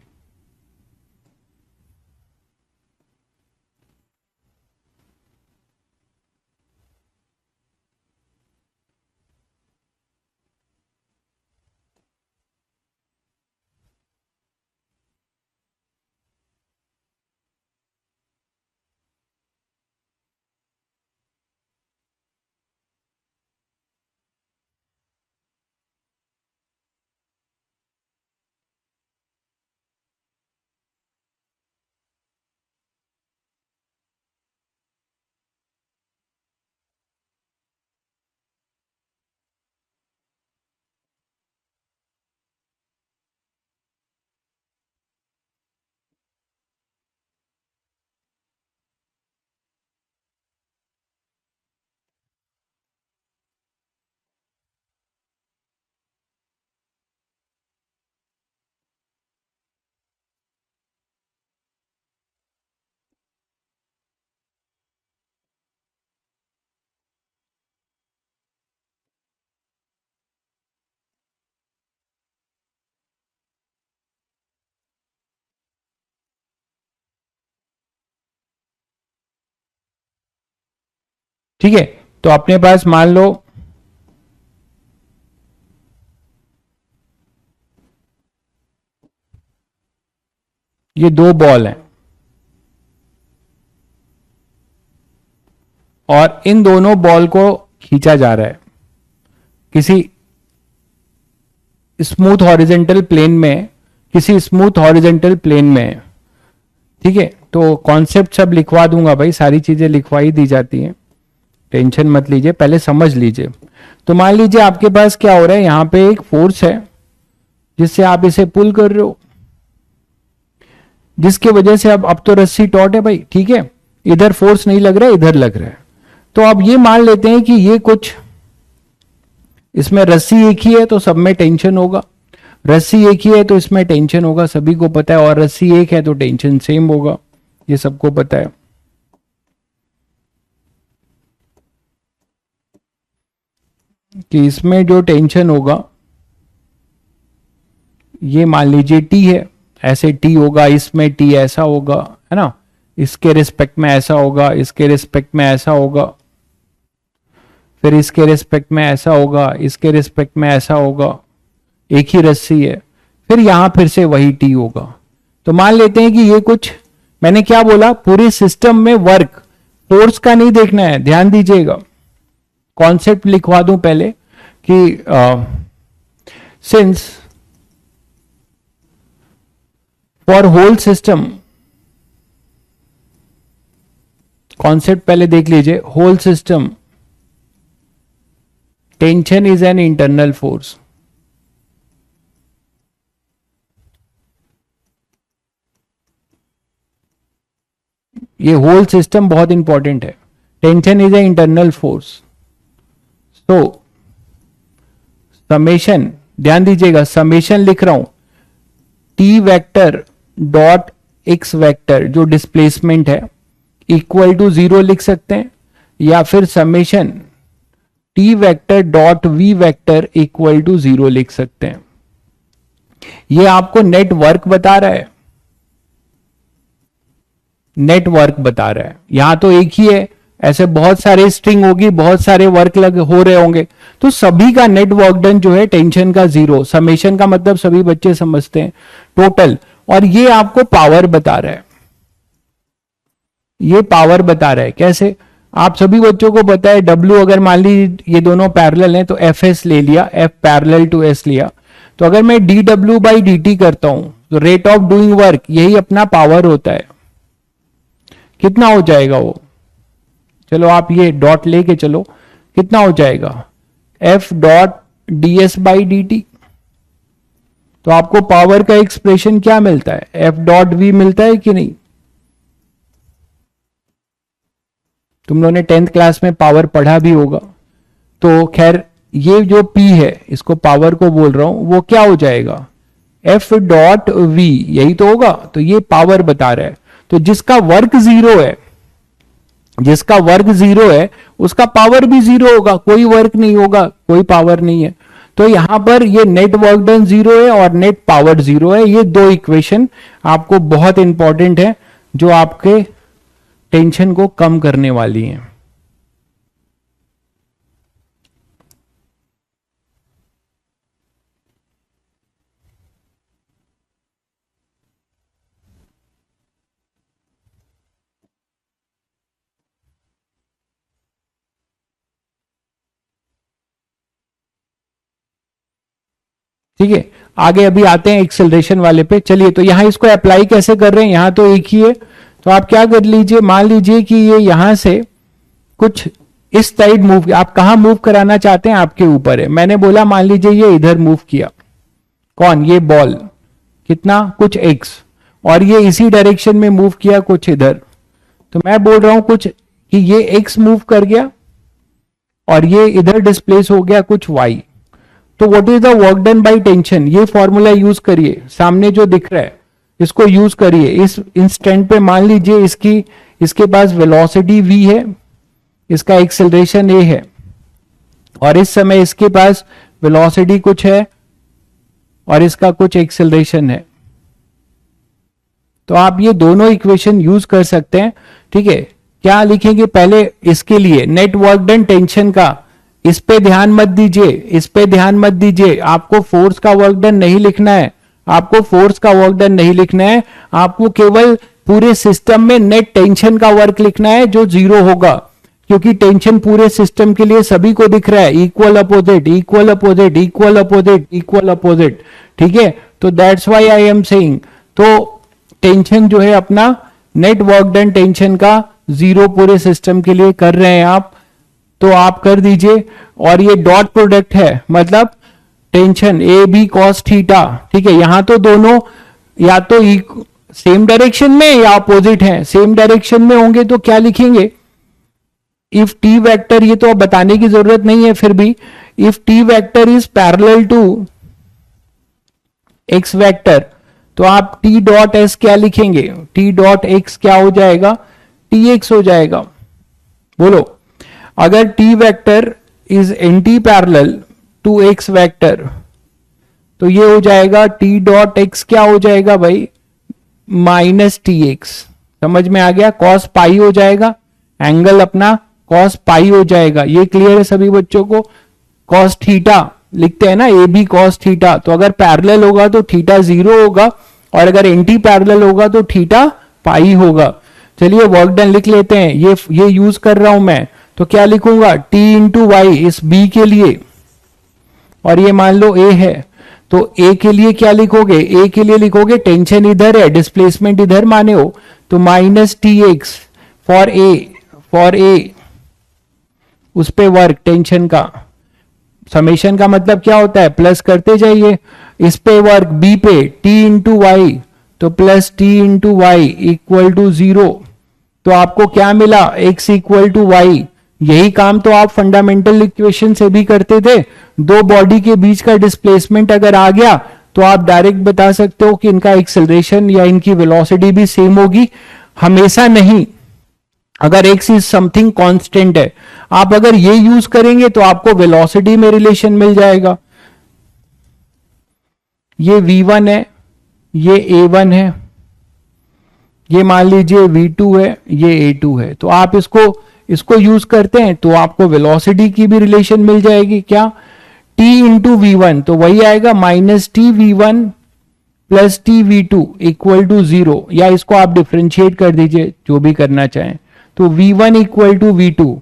ठीक है, तो अपने पास मान लो ये दो बॉल हैं और इन दोनों बॉल को खींचा जा रहा है किसी स्मूथ हॉरिजेंटल प्लेन में, किसी स्मूथ हॉरिजेंटल प्लेन में, ठीक है। तो कॉन्सेप्ट सब लिखवा दूंगा भाई, सारी चीजें लिखवाई दी जाती हैं, टेंशन मत लीजिए, पहले समझ लीजिए। तो मान लीजिए आपके पास क्या हो रहा है, यहां पे एक फोर्स है जिससे आप इसे पुल कर रहे हो, जिसकी वजह से अब तो रस्सी टॉट है भाई, ठीक है, इधर फोर्स नहीं लग रहा है, इधर लग रहा है। तो अब ये मान लेते हैं कि ये कुछ, इसमें रस्सी एक ही है तो सब में टेंशन होगा, रस्सी एक ही है तो इसमें टेंशन होगा, सभी को पता है, और रस्सी एक है तो टेंशन सेम होगा, ये सबको पता है। कि इसमें जो टेंशन होगा ये मान लीजिए टी है, ऐसे टी होगा, इसमें टी ऐसा होगा, है ना, इसके रिस्पेक्ट में ऐसा होगा, इसके रिस्पेक्ट में ऐसा होगा, फिर इसके रिस्पेक्ट में ऐसा होगा, इसके रिस्पेक्ट में ऐसा होगा, एक ही रस्सी है, फिर यहां फिर से वही टी होगा। तो मान लेते हैं कि ये कुछ, मैंने क्या बोला, पूरे सिस्टम में वर्क, फोर्स का नहीं देखना है, ध्यान दीजिएगा, कॉन्सेप्ट लिखवा दूं पहले कि since for whole system, concept पहले देख लीजिए, whole system tension is an internal force. ये होल सिस्टम बहुत इंपॉर्टेंट है, tension is a internal force. तो समेशन, ध्यान दीजिएगा, समेशन लिख रहा हूं, T vector dot X vector जो डिस्प्लेसमेंट है इक्वल टू 0 लिख सकते हैं, या फिर summation T vector dot V vector equal to 0 लिख सकते हैं। ये आपको नेट वर्क बता रहा है, नेट वर्क बता रहा है, यहां तो एक ही है, ऐसे बहुत सारे स्ट्रिंग होगी, बहुत सारे वर्क लग हो रहे होंगे, तो सभी का नेट वर्क डन जो है टेंशन का 0, समेशन का मतलब सभी बच्चे समझते हैं टोटल, और ये आपको पावर बता रहा है, ये पावर बता रहा है। कैसे, आप सभी बच्चों को पता है W, अगर मान ली ये दोनों पैरेलल हैं तो FS ले लिया, F पैरेलल टू S लिया, तो अगर मैं dW बाई dt करता हूं तो रेट ऑफ डूइंग वर्क, यही अपना पावर होता है, कितना हो जाएगा वो, चलो आप ये डॉट लेके चलो, कितना हो जाएगा F dot D S by D T. तो आपको पावर का एक्सप्रेशन क्या मिलता है, एफ डॉट वी मिलता है कि नहीं। तुम लोगों ने 10th क्लास में पावर पढ़ा भी होगा। तो खैर ये जो P है, इसको पावर को बोल रहा हूं, वो क्या हो जाएगा F डॉट V, यही तो होगा। तो ये पावर बता रहा है। तो जिसका वर्क जीरो है, जिसका वर्क जीरो है उसका पावर भी जीरो होगा, कोई वर्क नहीं होगा, कोई पावर नहीं है। तो यहां पर ये नेट वर्क डन जीरो है और नेट पावर जीरो है। ये दो इक्वेशन आपको बहुत इंपॉर्टेंट है जो आपके टेंशन को कम करने वाली हैं। ठीक है, आगे अभी आते हैं एक्सेलरेशन वाले पे। चलिए, तो यहां इसको अप्लाई कैसे कर रहे हैं, यहां तो एक ही है। तो आप क्या कर लीजिए, मान लीजिए कि ये यहां से कुछ इस साइड मूव, आप कहां मूव कराना चाहते हैं आपके ऊपर है। मैंने बोला मान लीजिए ये इधर मूव किया, कौन, ये बॉल, कितना, कुछ एक्स, और ये इसी डायरेक्शन में मूव किया कुछ इधर। तो मैं बोल रहा हूं कुछ कि ये एक्स मूव कर गया और ये इधर डिस्प्लेस हो गया कुछ वाई। तो what is the work done by tension, ये फॉर्मूला यूज करिए, सामने जो दिख रहा है इसको यूज करिए। इस इंस्टेंट पे मान लीजिए इसके पास वेलोसिटी v है, इसका एक्सेलरेशन a है, और इस समय इसके पास वेलोसिटी कुछ है और इसका कुछ एक्सेलरेशन है। तो आप ये दोनों इक्वेशन यूज कर सकते हैं। ठीक है, क्या लिखेंगे पहले इसके लिए, नेट वर्क डन टेंशन का, इस पे ध्यान मत दीजिए, इस पे ध्यान मत दीजिए। आपको फोर्स का वर्क डन नहीं लिखना है, आपको फोर्स का वर्क डन नहीं लिखना है, आपको केवल पूरे सिस्टम में नेट टेंशन का वर्क लिखना है जो जीरो होगा, क्योंकि टेंशन पूरे सिस्टम के लिए सभी को दिख रहा है, equal opposite equal opposite equal opposite equal opposite. ठीक है, तो that's why I am saying, तो टेंशन जो है अपना नेट वर्क डन टेंशन का जीरो पूरे सिस्टम के लिए कर रहे हैं आप, तो आप कर दीजिए। और ये डॉट प्रोडक्ट है, मतलब tension A B cos theta. ठीक है, यहां तो दोनों या तो सेम डायरेक्शन में या अपोजिट है। सेम डायरेक्शन में होंगे तो क्या लिखेंगे, इफ टी वेक्टर, ये तो अब बताने की जरूरत नहीं है, फिर भी if T vector is parallel to X vector, तो आप टी डॉट एस क्या लिखेंगे, टी डॉट एक्स क्या हो जाएगा, टी एक्स हो जाएगा। बोलो, अगर T vector is anti parallel to X vector, तो ये हो जाएगा टी डॉट एक्स क्या हो जाएगा भाई, माइनस टी एक्स। समझ में आ गया, कॉस पाई हो जाएगा, एंगल अपना कॉस पाई हो जाएगा। ये क्लियर है सभी बच्चों को। कॉस थीटा लिखते हैं ना, ए बी कॉस थीटा, तो अगर पैरेलल होगा तो थीटा जीरो होगा, और अगर एंटी पैरेलल होगा तो थीटा पाई होगा। चलिए वर्क डन लिख लेते हैं, ये यूज कर रहा हूं मैं, तो क्या लिखूंगा, t इंटू वाई इस b के लिए, और ये मान लो a है, तो a के लिए क्या लिखोगे, a के लिए लिखोगे टेंशन इधर है, डिस्प्लेसमेंट इधर माने हो, तो minus T x for a उस पे वर्क टेंशन का, समेशन का मतलब क्या होता है, प्लस करते जाइए, इस पे वर्क b पे t इंटू वाई, तो plus T into Y equal to zero. तो आपको क्या मिला, x इक्वल टू वाई। यही काम तो आप फंडामेंटल इक्वेशन से भी करते थे। दो बॉडी के बीच का डिस्प्लेसमेंट अगर आ गया तो आप डायरेक्ट बता सकते हो कि इनका एक्सेलरेशन या इनकी वेलोसिटी भी सेम होगी। हमेशा नहीं, अगर x इज समथिंग कांस्टेंट है, आप अगर ये यूज करेंगे तो आपको वेलोसिटी में रिलेशन मिल जाएगा। ये v1 है, ये a1 है, ये मान लीजिए v2 है, ये a2 है। तो आप इसको यूज करते हैं तो आपको वेलोसिटी की भी रिलेशन मिल जाएगी। क्या, t इंटू वी1, तो वही आएगा minus T v1 plus T v2 equal to zero, या इसको आप डिफ्रेंशिएट कर दीजिए, जो भी करना चाहें। तो v1 इक्वल टू v2।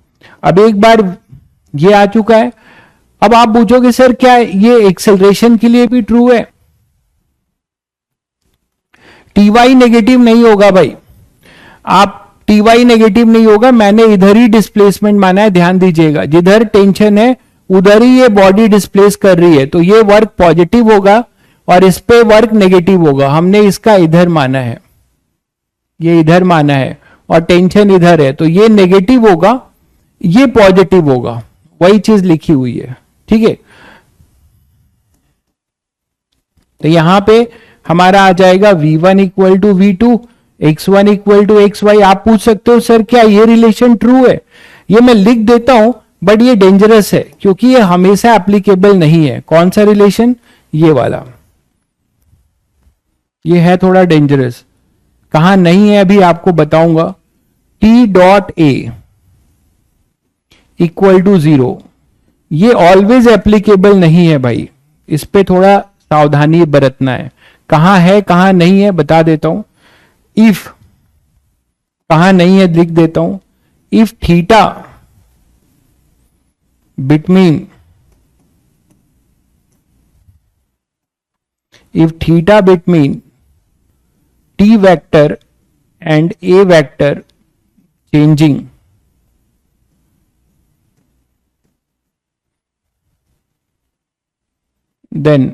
अब एक बार ये आ चुका है, अब आप पूछोगे सर क्या ये एक्सेलरेशन के लिए भी ट्रू है, टी वाई नेगेटिव नहीं होगा भाई। आप टी वाई नेगेटिव नहीं होगा, मैंने इधर ही डिस्प्लेसमेंट माना है, ध्यान दीजिएगा, जिधर टेंशन है उधर ही ये बॉडी डिस्प्लेस कर रही है, तो ये वर्क पॉजिटिव होगा और इस पे वर्क नेगेटिव होगा। हमने इसका इधर माना है, ये इधर माना है और टेंशन इधर है, तो ये नेगेटिव होगा, ये पॉजिटिव होगा, वही चीज लिखी हुई है, ठीक है। तो यहां पे हमारा आ जाएगा v1 equal to v2, x1 equal to xy। आप पूछ सकते हो सर क्या ये रिलेशन ट्रू है? ये मैं लिख देता हूं बट ये डेंजरस है क्योंकि ये हमेशा एप्लीकेबल नहीं है। कौन सा रिलेशन? ये वाला, ये है थोड़ा डेंजरस। कहां नहीं है अभी आपको बताऊंगा। t dot a equal to 0, ये ऑलवेज एप्लीकेबल नहीं है भाई, इस पे थोड़ा सावधानी बरतना है। कहां है कहां नहीं है बता देता हूं। इफ कहां नहीं है लिख देता हूं। If theta between t vector and a vector changing, then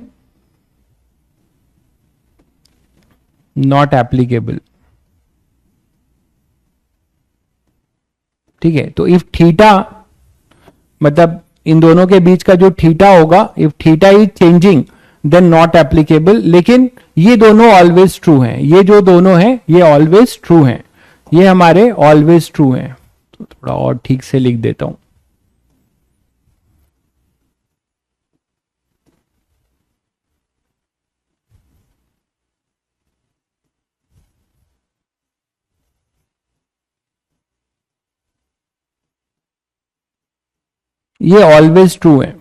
not applicable। ठीक है, तो इफ थीटा मतलब इन दोनों के बीच का जो थीटा होगा, if theta is changing then not applicable. लेकिन ये दोनों ऑलवेज ट्रू हैं, ये जो दोनों हैं ये ऑलवेज ट्रू हैं, ये हमारे ऑलवेज ट्रू हैं। तो थोड़ा और ठीक से लिख देता हूं। ये ऑलवेज ट्रू है।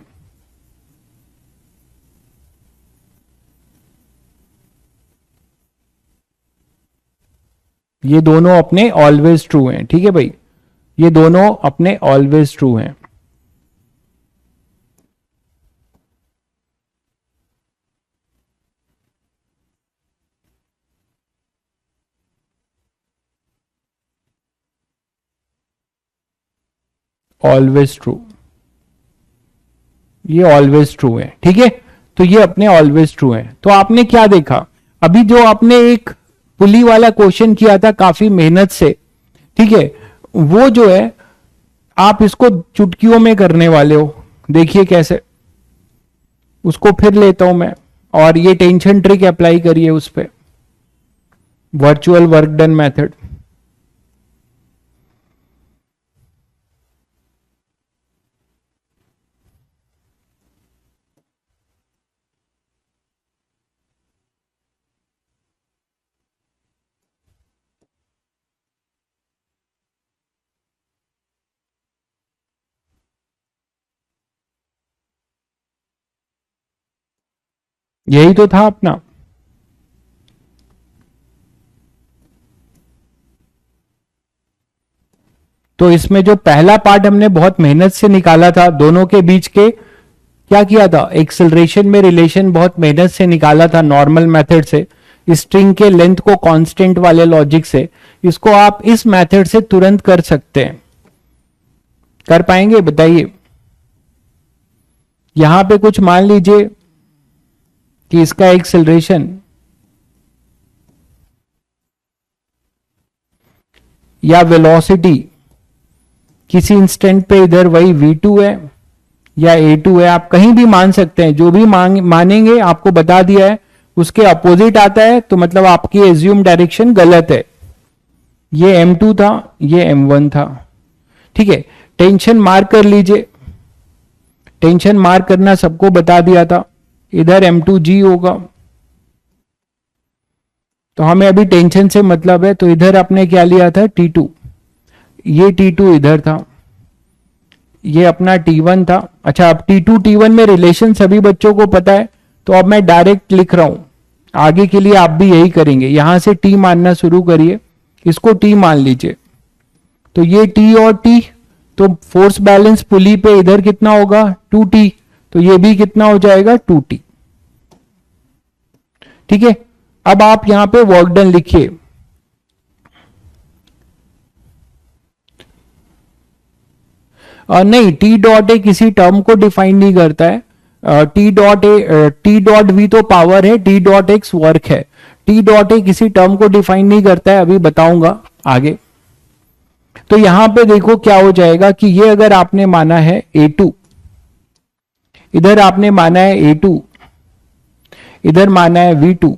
ये दोनों अपने ऑलवेज ट्रू हैं, ठीक है भाई, ये दोनों अपने ऑलवेज ट्रू हैं। ऑलवेज ट्रू, ये ऑलवेज ट्रू है, ठीक है। तो ये अपने ऑलवेज ट्रू है। तो आपने क्या देखा अभी, जो आपने एक पुली वाला क्वेश्चन किया था काफी मेहनत से, ठीक है, वो जो है आप इसको चुटकियों में करने वाले हो। देखिए कैसे, उसको फिर लेता हूं मैं, और ये टेंशन ट्रिक अप्लाई करिए उस पर, वर्चुअल वर्क डन मेथड। यही तो था अपना। तो इसमें जो पहला पार्ट हमने बहुत मेहनत से निकाला था, दोनों के बीच के क्या किया था, एक्सेलरेशन में रिलेशन बहुत मेहनत से निकाला था नॉर्मल मेथड से, स्ट्रिंग के लेंथ को कांस्टेंट वाले लॉजिक से। इसको आप इस मेथड से तुरंत कर सकते हैं। कर पाएंगे बताइए। यहां पे कुछ मान लीजिए कि इसका एक्सेलरेशन या वेलोसिटी किसी इंस्टेंट पे इधर वही v2 है या a2 है, आप कहीं भी मान सकते हैं, जो भी मानेंगे आपको बता दिया है। उसके अपोजिट आता है तो मतलब आपकी एज्यूम डायरेक्शन गलत है। ये m2 था, ये m1 था, ठीक है। टेंशन मार्क कर लीजिए, टेंशन मार्क करना सबको बता दिया था। इधर m2g होगा, तो हमें अभी टेंशन से मतलब है, तो इधर आपने क्या लिया था t2, ये t2 इधर था, ये अपना t1 था। अच्छा, अब t2 t1 में रिलेशन सभी बच्चों को पता है, तो अब मैं डायरेक्ट लिख रहा हूं, आगे के लिए आप भी यही करेंगे। यहां से t मानना शुरू करिए, इसको t मान लीजिए, तो ये t और t, तो फोर्स बैलेंस पुली पे इधर कितना होगा 2t, तो ये भी कितना हो जाएगा 2t, ठीक है। अब आप यहां पे वर्क डन लिखिए। नहीं, टी डॉट ए किसी टर्म को डिफाइन नहीं करता है। टी डॉट वी तो पावर है, टी डॉट एक्स वर्क है। टी डॉट ए किसी टर्म को डिफाइन नहीं करता है, अभी बताऊंगा आगे। तो यहां पे देखो क्या हो जाएगा कि ये अगर आपने माना है A2, इधर आपने माना है A2, इधर माना है V2,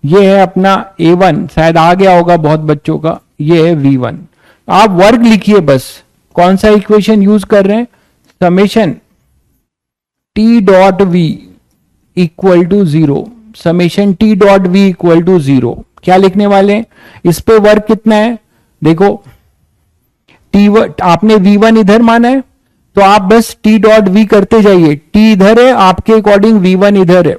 ये है अपना A1, शायद आ गया होगा बहुत बच्चों का, ये है V1। आप वर्ग लिखिए बस, कौन सा इक्वेशन यूज कर रहे हैं, summation T dot V equal to 0, summation T dot V equal to 0। क्या लिखने वाले हैं, इस पे वर्ग कितना है, देखो आपने V1 इधर माना है, तो आप बस टी डॉट वी करते जाइए, टी इधर है, आपके अकॉर्डिंग V1 इधर है,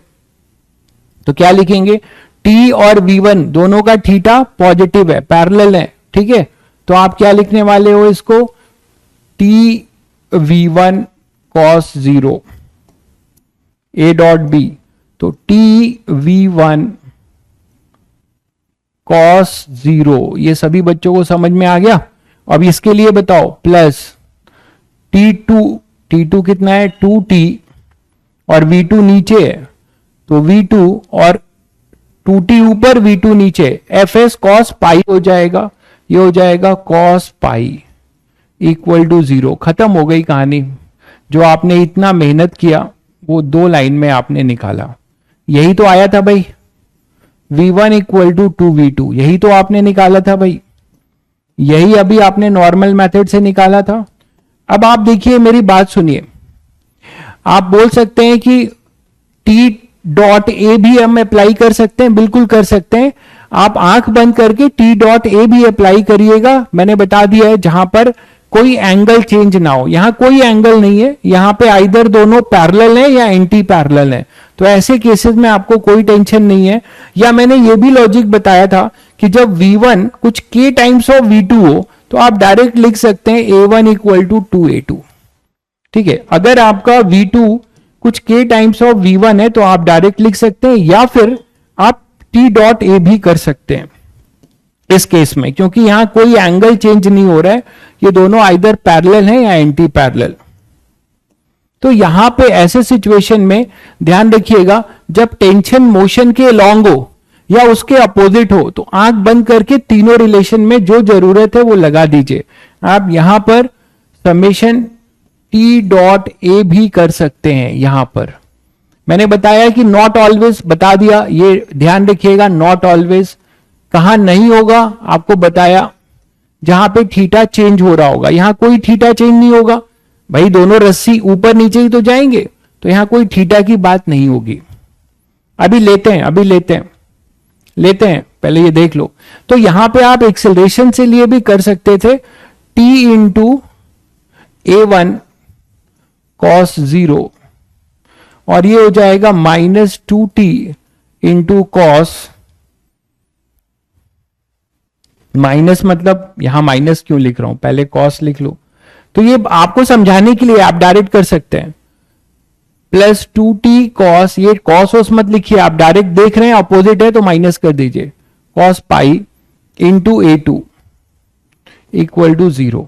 तो क्या लिखेंगे, टी और V1 दोनों का थीटा पॉजिटिव है, पैरेलल है, ठीक है। तो आप क्या लिखने वाले हो इसको, T V1 cos 0 A dot B, तो टी V1 cos 0, ये सभी बच्चों को समझ में आ गया। अब इसके लिए बताओ, प्लस T2 कितना है 2T, और V2 नीचे है, तो V2 और 2T ऊपर V2 नीचे, FS cos पाई हो जाएगा, ये हो जाएगा cos पाई इक्वल टू 0। खत्म हो गई कहानी। जो आपने इतना मेहनत किया वो 2 लाइन में आपने निकाला, यही तो आया था भाई, V1 इक्वल टू 2V2, यही तो आपने निकाला था भाई, यही अभी आपने नॉर्मल मेथड से निकाला था। अब आप देखिए, मेरी बात सुनिए, आप बोल सकते हैं कि टी डॉट ए भी हम अप्लाई कर सकते हैं, बिल्कुल कर सकते हैं। आप आंख बंद करके टी डॉट ए भी अप्लाई करिएगा, मैंने बता दिया है, जहां पर कोई एंगल चेंज ना हो। यहां कोई एंगल नहीं है, यहां पे आइदर दोनों पैरेलल है या एंटी पैरेलल है, तो ऐसे केसेस में आपको कोई टेंशन नहीं है। या मैंने ये भी लॉजिक बताया था कि जब V1 कुछ k टाइम्स ऑफ V2 हो, तो आप डायरेक्ट लिख सकते हैं A1 इक्वल टू 2A2, ठीक है। अगर आपका V2 कुछ k टाइम्स ऑफ V1 है, तो आप डायरेक्ट लिख सकते हैं, या फिर आप T डॉट ए भी कर सकते हैं इस केस में, क्योंकि यहां कोई एंगल चेंज नहीं हो रहा है, ये दोनों आइदर पैरेलल हैं या एंटी पैरेलल। तो यहां पे ऐसे सिचुएशन में ध्यान रखिएगा, जब टेंशन मोशन के लॉन्ग हो या उसके अपोजिट हो, तो आंख बंद करके तीनों रिलेशन में जो जरूरत है वो लगा दीजिए। आप यहां पर समेशन टी डॉट ए भी कर सकते हैं। यहां पर मैंने बताया कि नॉट ऑलवेज बता दिया, ये ध्यान रखिएगा, नॉट ऑलवेज कहां नहीं होगा आपको बताया, जहां पे थीटा चेंज हो रहा होगा। यहां कोई थीटा चेंज नहीं होगा भाई, दोनों रस्सी ऊपर नीचे ही तो जाएंगे, तो यहां कोई थीटा की बात नहीं होगी। अभी लेते हैं, पहले ये देख लो। तो यहां पे आप एक्सेलरेशन से लिए भी कर सकते थे, t इंटू A1 cos 0, और ये हो जाएगा -2t इंटू कॉस, माइनस मतलब यहां माइनस क्यों लिख रहा हूं, पहले कॉस लिख लो। तो ये आपको समझाने के लिए आप डायरेक्ट कर सकते हैं, प्लस 2t कॉस, ये कॉस ओस मत लिखिए, आप डायरेक्ट देख रहे हैं अपोजिट है तो माइनस कर दीजिए, cos pi into A2 equal to 0।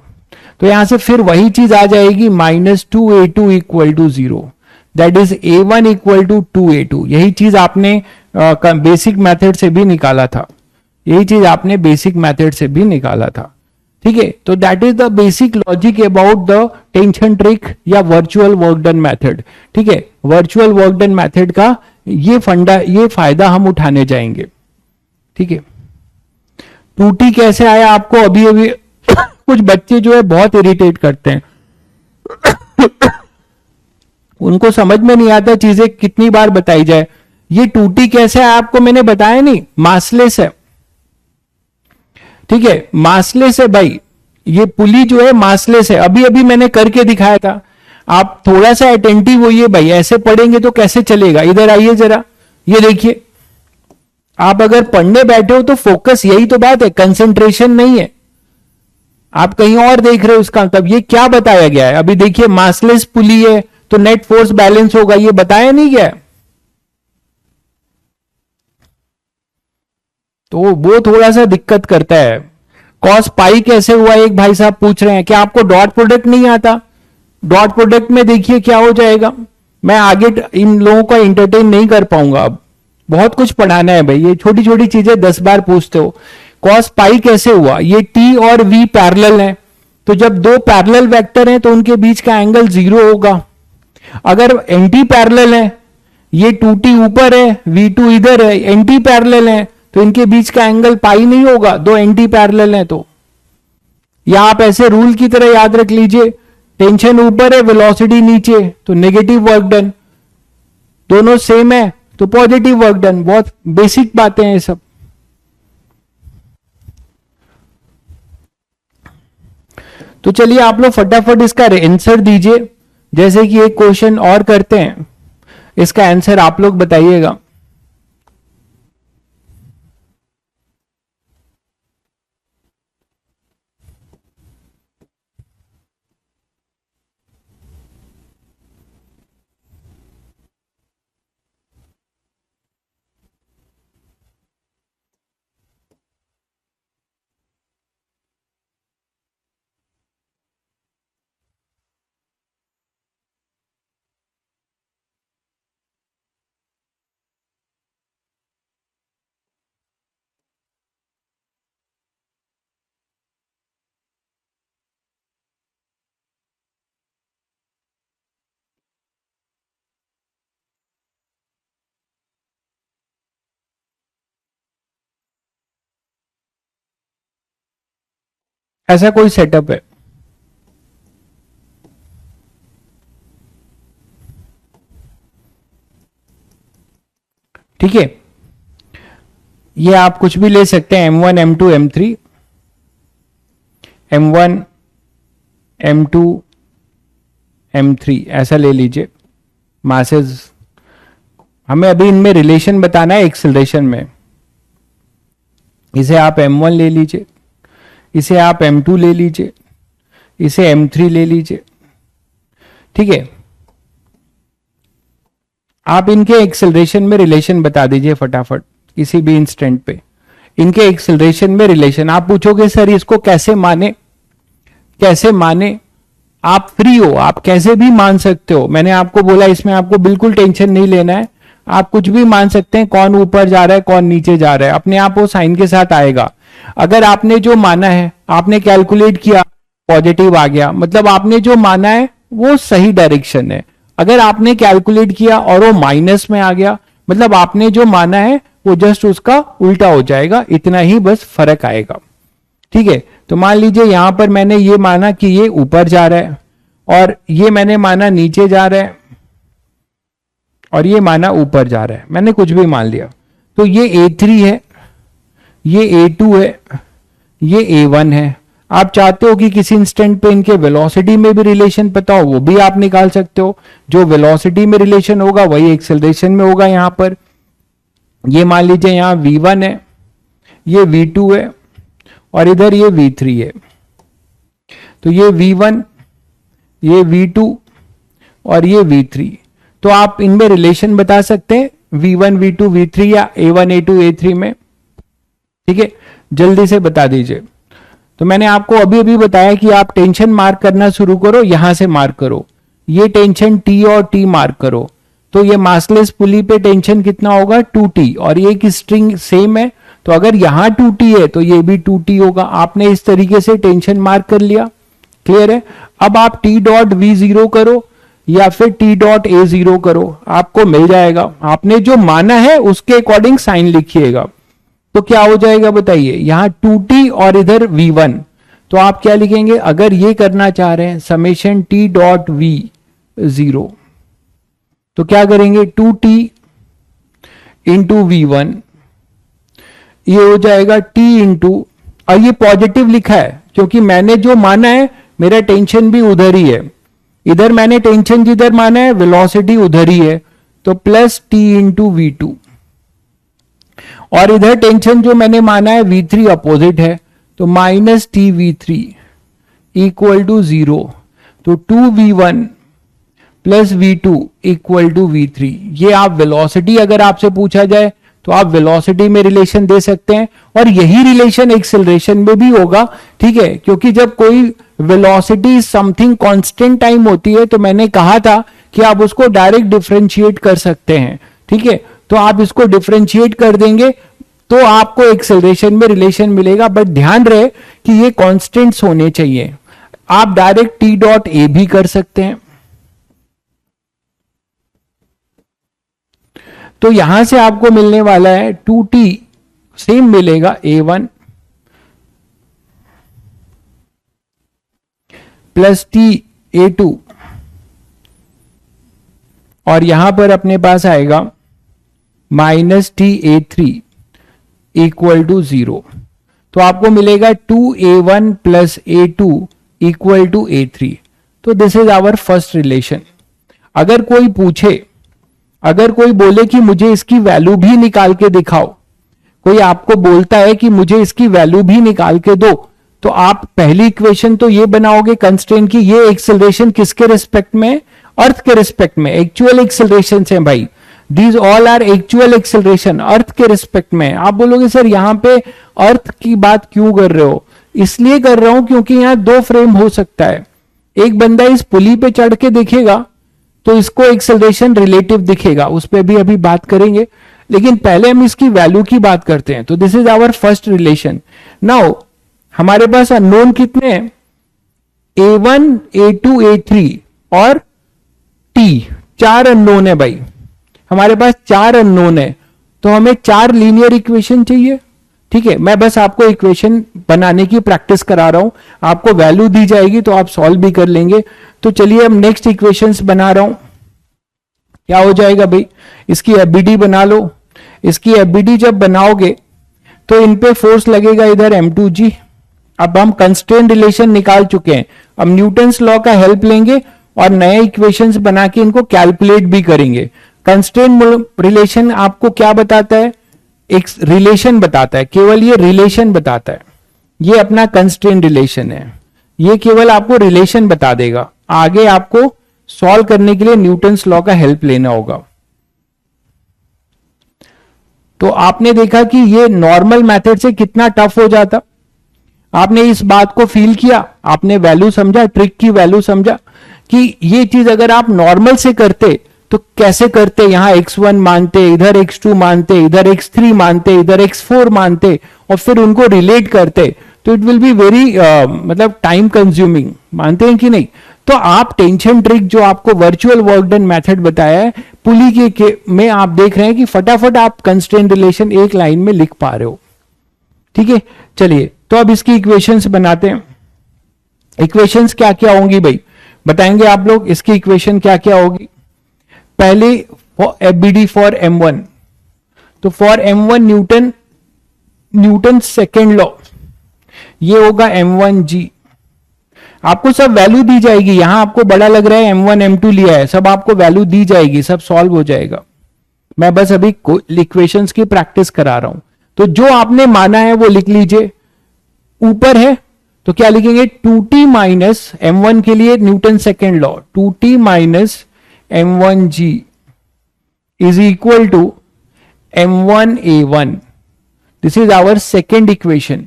तो यहां से फिर वही चीज आ जाएगी, -2A2 equal to 0, that is A1 equal to 2A2। यही चीज आपने बेसिक मेथड से भी निकाला था, यही चीज आपने बेसिक मेथड से भी निकाला था, ठीक है। तो that is the basic logic about the tension trick या वर्चुअल वर्क डन मेथड, ठीक है। वर्चुअल वर्क डन मेथड का ये फायदा हम उठाने जाएंगे, ठीक है। 2T कैसे आया आपको, अभी अभी कुछ बच्चे जो है बहुत इरिटेट करते हैं उनको समझ में नहीं आता चीजें कितनी बार बताई जाए। ये 2T कैसे आया आपको मैंने बताया नहीं, मासलेस है, ठीक है, मासलेस है भाई, ये पुली जो है मासलेस है, अभी अभी मैंने करके दिखाया था। आप थोड़ा सा अटेंटिव होइए भाई, ऐसे पढ़ेंगे तो कैसे चलेगा। इधर आइए जरा, ये देखिए, आप अगर पढ़ने बैठे हो तो फोकस, यही तो बात है, कंसंट्रेशन नहीं है, आप कहीं और देख रहे हो उसका। तब ये क्या बताया गया है, अभी देखिए, मासलेस पुली है तो नेट फोर्स बैलेंस होगा, ये बताया नहीं गया, तो वो थोड़ा सा दिक्कत करता है। कॉस पाई कैसे हुआ, एक भाई साहब पूछ रहे हैं। क्या आपको डॉट प्रोडक्ट नहीं आता? डॉट प्रोडक्ट में देखिए क्या हो जाएगा। मैं आगे इन लोगों को एंटरटेन नहीं कर पाऊंगा, अब बहुत कुछ पढ़ाना है भाई, ये छोटी छोटी चीजें 10 बार पूछते हो। कॉस पाई कैसे हुआ, ये टी और वी पैरेलल हैं, तो जब दो पैरेलल वेक्टर हैं तो उनके बीच का एंगल 0 होगा। अगर एंटी पैरेलल है, ये 2t ऊपर है, v2 इधर है, एंटी पैरेलल है, तो इनके बीच का एंगल पाई नहीं होगा, दो एंटी पैरेलल है। तो या आप ऐसे रूल की तरह याद रख लीजिए, टेंशन ऊपर है, वेलोसिटी नीचे, तो नेगेटिव वर्क डन। दोनों सेम है तो पॉजिटिव वर्क डन। बहुत बेसिक बातें हैं ये सब। तो चलिए आप लोग फटाफट इसका आंसर दीजिए। जैसे कि एक क्वेश्चन और करते हैं, इसका आंसर आप लोग बताइएगा। ऐसा कोई सेटअप है, ठीक है। ये आप कुछ भी ले सकते हैं, M1 M2 M3, M1 M2 M3 ऐसा ले लीजिए मासेस। हमें अभी इनमें रिलेशन बताना है एक्सेलरेशन में। इसे आप M1 ले लीजिए, इसे आप M2 ले लीजिए, इसे M3 ले लीजिए, ठीक है। आप इनके एक्सेलरेशन में रिलेशन बता दीजिए फटाफट किसी भी इंस्टेंट पे। इनके एक्सेलरेशन में रिलेशन आप पूछोगे सर इसको कैसे माने, कैसे माने? आप फ्री हो, आप कैसे भी मान सकते हो। मैंने आपको बोला इसमें आपको बिल्कुल टेंशन नहीं लेना है, आप कुछ भी मान सकते हैं। कौन ऊपर जा रहा है कौन नीचे जा रहा है, अपने आप वो साइन के साथ आएगा। अगर आपने जो माना है, आपने कैलकुलेट किया, पॉजिटिव आ गया, मतलब आपने जो माना है वो सही डायरेक्शन है। अगर आपने कैलकुलेट किया और वो माइनस में आ गया, मतलब आपने जो माना है वो जस्ट उसका उल्टा हो जाएगा, इतना ही बस फर्क आएगा, ठीक है। तो मान लीजिए यहां पर मैंने ये माना कि ये ऊपर जा रहा है, और ये मैंने माना नीचे जा रहा है, और ये माना ऊपर जा रहा है, मैंने कुछ भी मान लिया। तो ये A3 है, ये A2 है, ये A1 है। आप चाहते हो कि किसी इंस्टेंट पे इनके वेलोसिटी में भी रिलेशन पता हो, वो भी आप निकाल सकते हो। जो वेलोसिटी में रिलेशन होगा वही एक्सेलरेशन में होगा। यहां पर ये मान लीजिए यहां V1 है, ये V2 है, और इधर ये V3 है। तो ये V1, ये V2 और ये V3, तो आप इनमें रिलेशन बता सकते हैं V1 V2 V3 या A1 A2 A3 में, ठीक है। जल्दी से बता दीजिए। तो मैंने आपको अभी अभी बताया कि आप टेंशन मार्क करना शुरू करो, यहां से मार्क करो। ये टेंशन T और T मार्क करो, तो ये मासलेस पुली पे टेंशन कितना होगा 2T, और ये एक स्ट्रिंग सेम है, तो अगर यहां 2T है तो ये भी 2T होगा। आपने इस तरीके से टेंशन मार्क कर लिया, क्लियर है। अब आप T डॉट V0 करो या फिर T डॉट A0 करो, आपको मिल जाएगा। आपने जो माना है उसके अकॉर्डिंग साइन लिखिएगा, तो क्या हो जाएगा बताइए। यहां 2T और इधर V1, तो आप क्या लिखेंगे अगर ये करना चाह रहे हैं समेशन T डॉट V0, तो क्या करेंगे 2T इंटू V1, ये हो जाएगा T इंटू, और ये पॉजिटिव लिखा है क्योंकि मैंने जो माना है मेरा टेंशन भी उधर ही है। इधर मैंने टेंशन जिधर माना है वेलोसिटी उधर ही है, तो प्लस T इंटू V2, और इधर टेंशन जो मैंने माना है V3 अपोजिट है, तो minus T V3 equal to 0, तो 2V1 plus V2 equal to V3। ये आप वेलोसिटी अगर आपसे पूछा जाए तो आप वेलोसिटी में रिलेशन दे सकते हैं, और यही रिलेशन एक्सेलरेशन में भी होगा, ठीक है, क्योंकि जब कोई वेलोसिटी समथिंग कांस्टेंट टाइम होती है तो मैंने कहा था कि आप उसको डायरेक्ट डिफरेंशिएट कर सकते हैं, ठीक है, तो आप इसको डिफरेंशिएट कर देंगे तो आपको एक्सेलरेशन में रिलेशन मिलेगा। बट ध्यान रहे कि ये कांस्टेंट्स होने चाहिए। आप डायरेक्ट टी डॉट ए भी कर सकते हैं। तो यहां से आपको मिलने वाला है 2t, सेम मिलेगा a1 प्लस टी a2, और यहां पर अपने पास आएगा minus T a3 equal to 0। तो आपको मिलेगा 2a1 plus a2 equal to a3। तो this is our first relation. अगर कोई पूछे, अगर कोई बोले कि मुझे इसकी वैल्यू भी निकाल के दिखाओ, कोई आपको बोलता है कि मुझे इसकी वैल्यू भी निकाल के दो, तो आप पहली इक्वेशन तो ये बनाओगे कंस्ट्रेंट की, ये एक्सेलरेशन किसके रिस्पेक्ट में, अर्थ के रिस्पेक्ट में, एक्चुअल एक्सेलरेशन है भाई, these all are actual acceleration, earth के रिस्पेक्ट में। आप बोलोगे सर यहां पे अर्थ की बात क्यों कर रहे हो? इसलिए कर रहा हूं क्योंकि यहां दो फ्रेम हो सकता है। एक बंदा इस पुली पे चढ़ के देखेगा तो इसको एक्सेलरेशन रिलेटिव दिखेगा, उस पर भी अभी बात करेंगे, लेकिन पहले हम इसकी वैल्यू की बात करते हैं। तो this is our first relation. Now हमारे पास अननोन कितने हैं, a1 a2 a3 और t, 4 अननोन है भाई, हमारे पास 4 अननोन है, तो हमें 4 लीनियर इक्वेशन चाहिए, ठीक है। मैं बस आपको इक्वेशन बनाने की प्रैक्टिस करा रहा हूं, आपको वैल्यू दी जाएगी तो आप सॉल्व भी कर लेंगे। तो चलिए हम नेक्स्ट इक्वेशंस बना रहा हूं। क्या हो जाएगा भाई, इसकी एफबीडी बना लो। इसकी एफबीडी जब बनाओगे तो इन पे फोर्स लगेगा इधर m2g। अब हम कंस्ट्रेंट रिलेशन निकाल चुके हैं, अब न्यूटन्स लॉ का हेल्प लेंगे और नए इक्वेशंस बना के इनको कैलकुलेट भी करेंगे। कंस्ट्रेंट रिलेशन आपको क्या बताता है, एक रिलेशन बताता है, केवल ये रिलेशन बताता है, ये अपना कंस्ट्रेंट रिलेशन है, ये केवल आपको रिलेशन बता देगा। आगे आपको सॉल्व करने के लिए न्यूटन्स लॉ का हेल्प लेना होगा। तो आपने देखा कि ये नॉर्मल मेथड से कितना टफ हो जाता, आपने इस बात को फील किया, आपने वैल्यू समझा, ट्रिक की वैल्यू समझा कि ये चीज अगर आप नॉर्मल से करते तो कैसे करते, यहां x1 मानते, इधर x2 मानते, इधर x3 मानते, इधर x4 मानते और फिर उनको रिलेट करते, तो इट विल बी वेरी मतलब टाइम कंज्यूमिंग, मानते हैं कि नहीं। तो आप टेंशन ट्रिक जो आपको वर्चुअल वर्क डन मेथड बताया है पुली के में आप देख रहे हैं कि फटाफट आप कंस्ट्रेंट रिलेशन एक लाइन में लिख पा रहे हो, ठीक है। चलिए तो अब इसकी इक्वेशंस बनाते हैं। इक्वेशंस क्या क्या होंगी भाई, बताएंगे आप लोग, इसकी इक्वेशन क्या क्या होगी। पहले एफबीडी फॉर m1, तो for m1 Newton second law, ये होगा m1g। आपको सब वैल्यू दी जाएगी, यहां आपको बड़ा लग रहा है m1 m2 लिया है, सब आपको वैल्यू दी जाएगी, सब सॉल्व हो जाएगा। मैं बस अभी इक्वेशंस की प्रैक्टिस करा रहा हूं। तो जो आपने माना है वो लिख लीजिए। ऊपर है तो क्या लिखेंगे, 2t माइनस m1 के लिए Newton second law, 2t minus m1g is equal to m1a1. This is our second equation.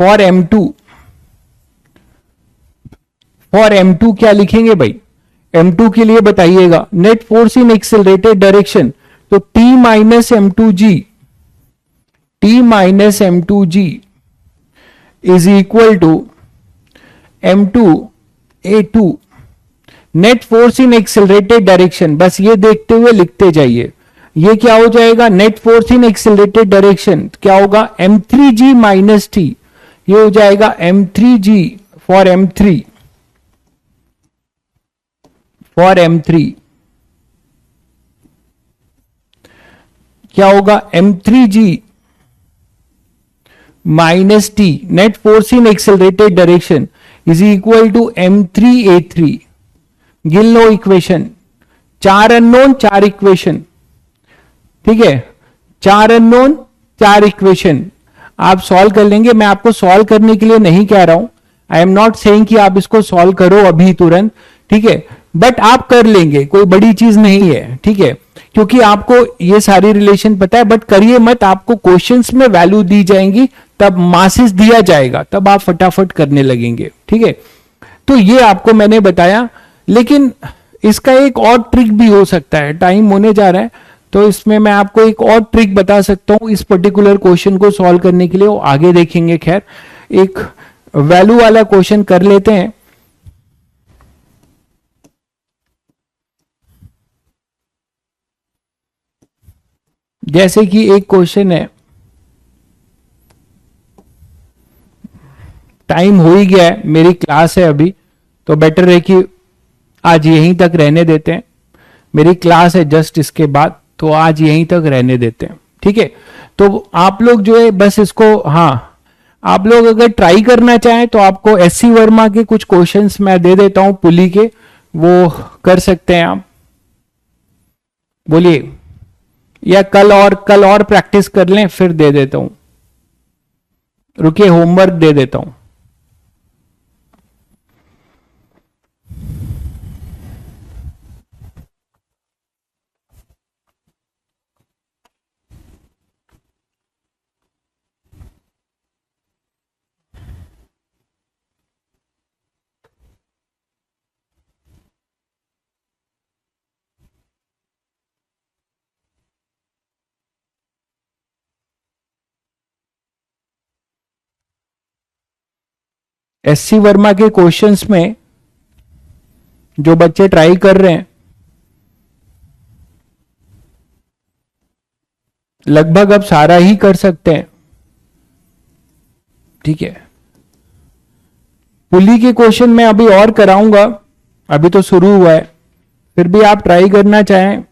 For m2, for m2 क्या लिखेंगे भाई, m2 के लिए बताइएगा, net force in accelerated direction, तो t minus m2g, t minus m2g is equal to m2a2, net force in accelerated direction, बस ये देखते हुए लिखते जाइए। ये क्या हो जाएगा, net force in accelerated direction क्या होगा, m3g माइनस t, ये हो जाएगा m3g for m3, for m3 क्या होगा, m3g minus t, net force in accelerated direction is equal to m3a3। गिन लो इक्वेशन, 4 अननोन 4 इक्वेशन, ठीक है, 4 अननोन 4 इक्वेशन आप सॉल्व कर लेंगे। मैं आपको सॉल्व करने के लिए नहीं कह रहा हूं, आई एम नॉट सेइंग कि आप इसको सॉल्व करो अभी तुरंत, ठीक है, बट आप कर लेंगे, कोई बड़ी चीज नहीं है, ठीक है। क्योंकि आपको ये सारी रिलेशन पता है, बट करिए मत, आपको क्वेश्चंस में वैल्यू दी जाएंगी, तब मासेस दिया जाएगा, तब आप फटाफट करने लगेंगे, ठीक है। तो ये आपको मैंने बताया, लेकिन इसका एक और ट्रिक भी हो सकता है। टाइम होने जा रहा है, तो इसमें मैं आपको एक और ट्रिक बता सकता हूं इस पर्टिकुलर क्वेश्चन को सॉल्व करने के लिए, वो आगे देखेंगे। खैर, एक वैल्यू वाला क्वेश्चन कर लेते हैं। जैसे कि एक क्वेश्चन है, टाइम हो ही गया है, मेरी क्लास है अभी, तो बेटर है कि आज यहीं तक रहने देते हैं। मेरी क्लास है जस्ट इसके बाद, तो आज यहीं तक रहने देते हैं, ठीक है। तो आप लोग जो है बस इसको, हाँ, आप लोग अगर ट्राई करना चाहें तो आपको एससी वर्मा के कुछ क्वेश्चंस मैं दे देता हूं पुली के, वो कर सकते हैं आप। बोलिए, या कल और प्रैक्टिस कर लें, फिर दे देता हूं। रुकिए, होमवर्क दे देता हूं। एससी वर्मा के क्वेश्चंस में जो बच्चे ट्राई कर रहे हैं, लगभग अब सारा ही कर सकते हैं, ठीक है। पुली के क्वेश्चन में अभी और कराऊंगा, अभी तो शुरू हुआ है, फिर भी आप ट्राई करना चाहें,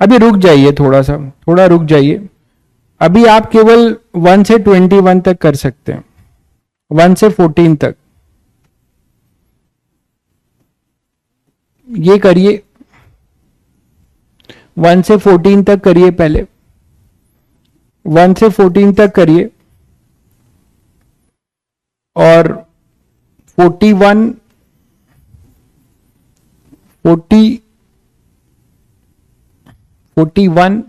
अभी रुक जाइए, थोड़ा रुक जाइए। अभी आप केवल 1 से 21 तक कर सकते हैं, 1 से 14 तक ये करिए। 1 से 14 तक करिए, पहले 1 से 14 तक करिए, और 41, 41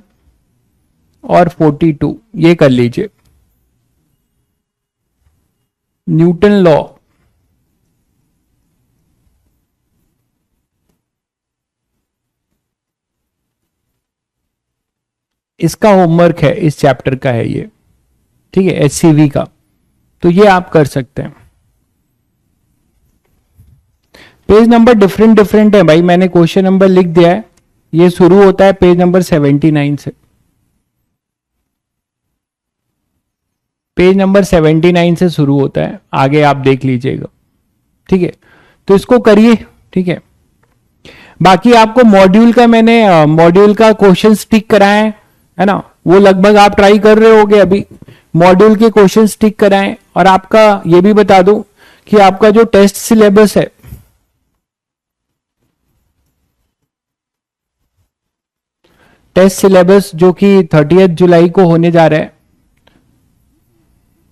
और 42 ये कर लीजिए। न्यूटन लॉ, इसका होमवर्क है, इस चैप्टर का है ये, ठीक है, एचसीवी का, तो ये आप कर सकते हैं। पेज नंबर डिफरेंट है भाई, मैंने क्वेश्चन नंबर लिख दिया है, ये शुरू होता है पेज नंबर 79 से, पेज नंबर 79 से शुरू होता है, आगे आप देख लीजिएगा, ठीक है। तो इसको करिए, ठीक है। बाकी आपको मॉड्यूल का, मैंने मॉड्यूल का क्वेश्चन टिक कराए है ना, वो लगभग आप ट्राई कर रहे होगे अभी। मॉड्यूल के क्वेश्चन टिक कराएं, और आपका ये भी बता दूं कि आपका जो टेस्ट सिलेबस है, टेस्ट सिलेबस जो कि 30 जुलाई को होने जा रहा है,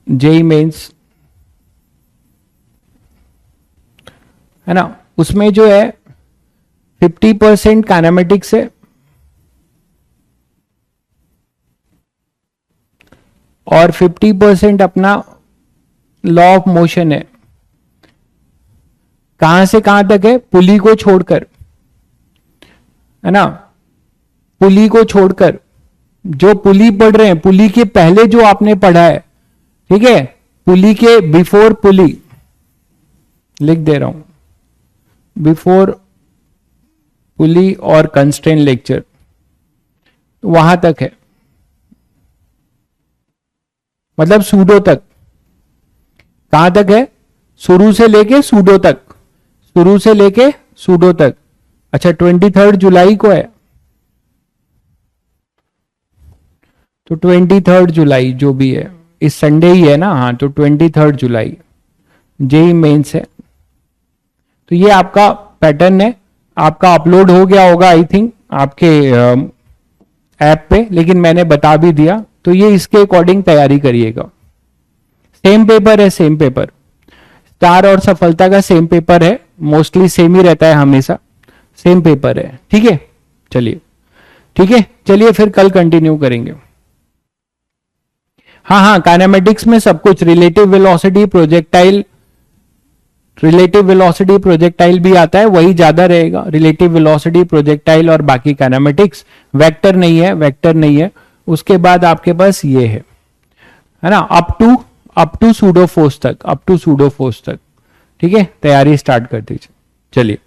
जेई मेंस, है ना, उसमें जो है 50% काइनेमेटिक्स है और 50% अपना लॉ ऑफ मोशन है। कहां से कहां तक है? पुली को छोड़कर, है ना, पुली को छोड़कर, जो पुली पढ़ रहे हैं, पुली के पहले जो आपने पढ़ा है, ठीक है, पुली के बिफोर पुली लिख दे रहा हूं, बिफोर पुली और कंस्ट्रेंट लेक्चर, वहां तक है, मतलब सूडो तक। कहां तक है? शुरू से लेके सूडो तक, शुरू से लेके सूडो तक। अच्छा, 23 जुलाई को है, तो 23 जुलाई जो भी है, इस संडे ही है ना, हाँ, तो 23 जुलाई जेई मेंस है। तो ये आपका पैटर्न है, आपका अपलोड हो गया होगा आई थिंक आपके ऐप पे, लेकिन मैंने बता भी दिया, तो ये इसके अकॉर्डिंग तैयारी करिएगा। सेम पेपर है, सेम पेपर, स्टार और सफलता का सेम पेपर है, मोस्टली सेम ही रहता है हमेशा, सेम पेपर है, ठीक है। चलिए, ठीक है, चलिए फिर कल कंटिन्यू करेंगे। हाँ, काइनेमेटिक्स में सब कुछ, रिलेटिव वेलोसिटी, प्रोजेक्टाइल भी आता है, वही ज्यादा रहेगा, रिलेटिव वेलोसिटी, प्रोजेक्टाइल और बाकी काइनेमेटिक्स। वेक्टर नहीं है। उसके बाद आपके पास ये है ना, अप टू सूडो फोर्स तक, ठीक है, तैयारी स्टार्ट कर दीजिए। चलिए।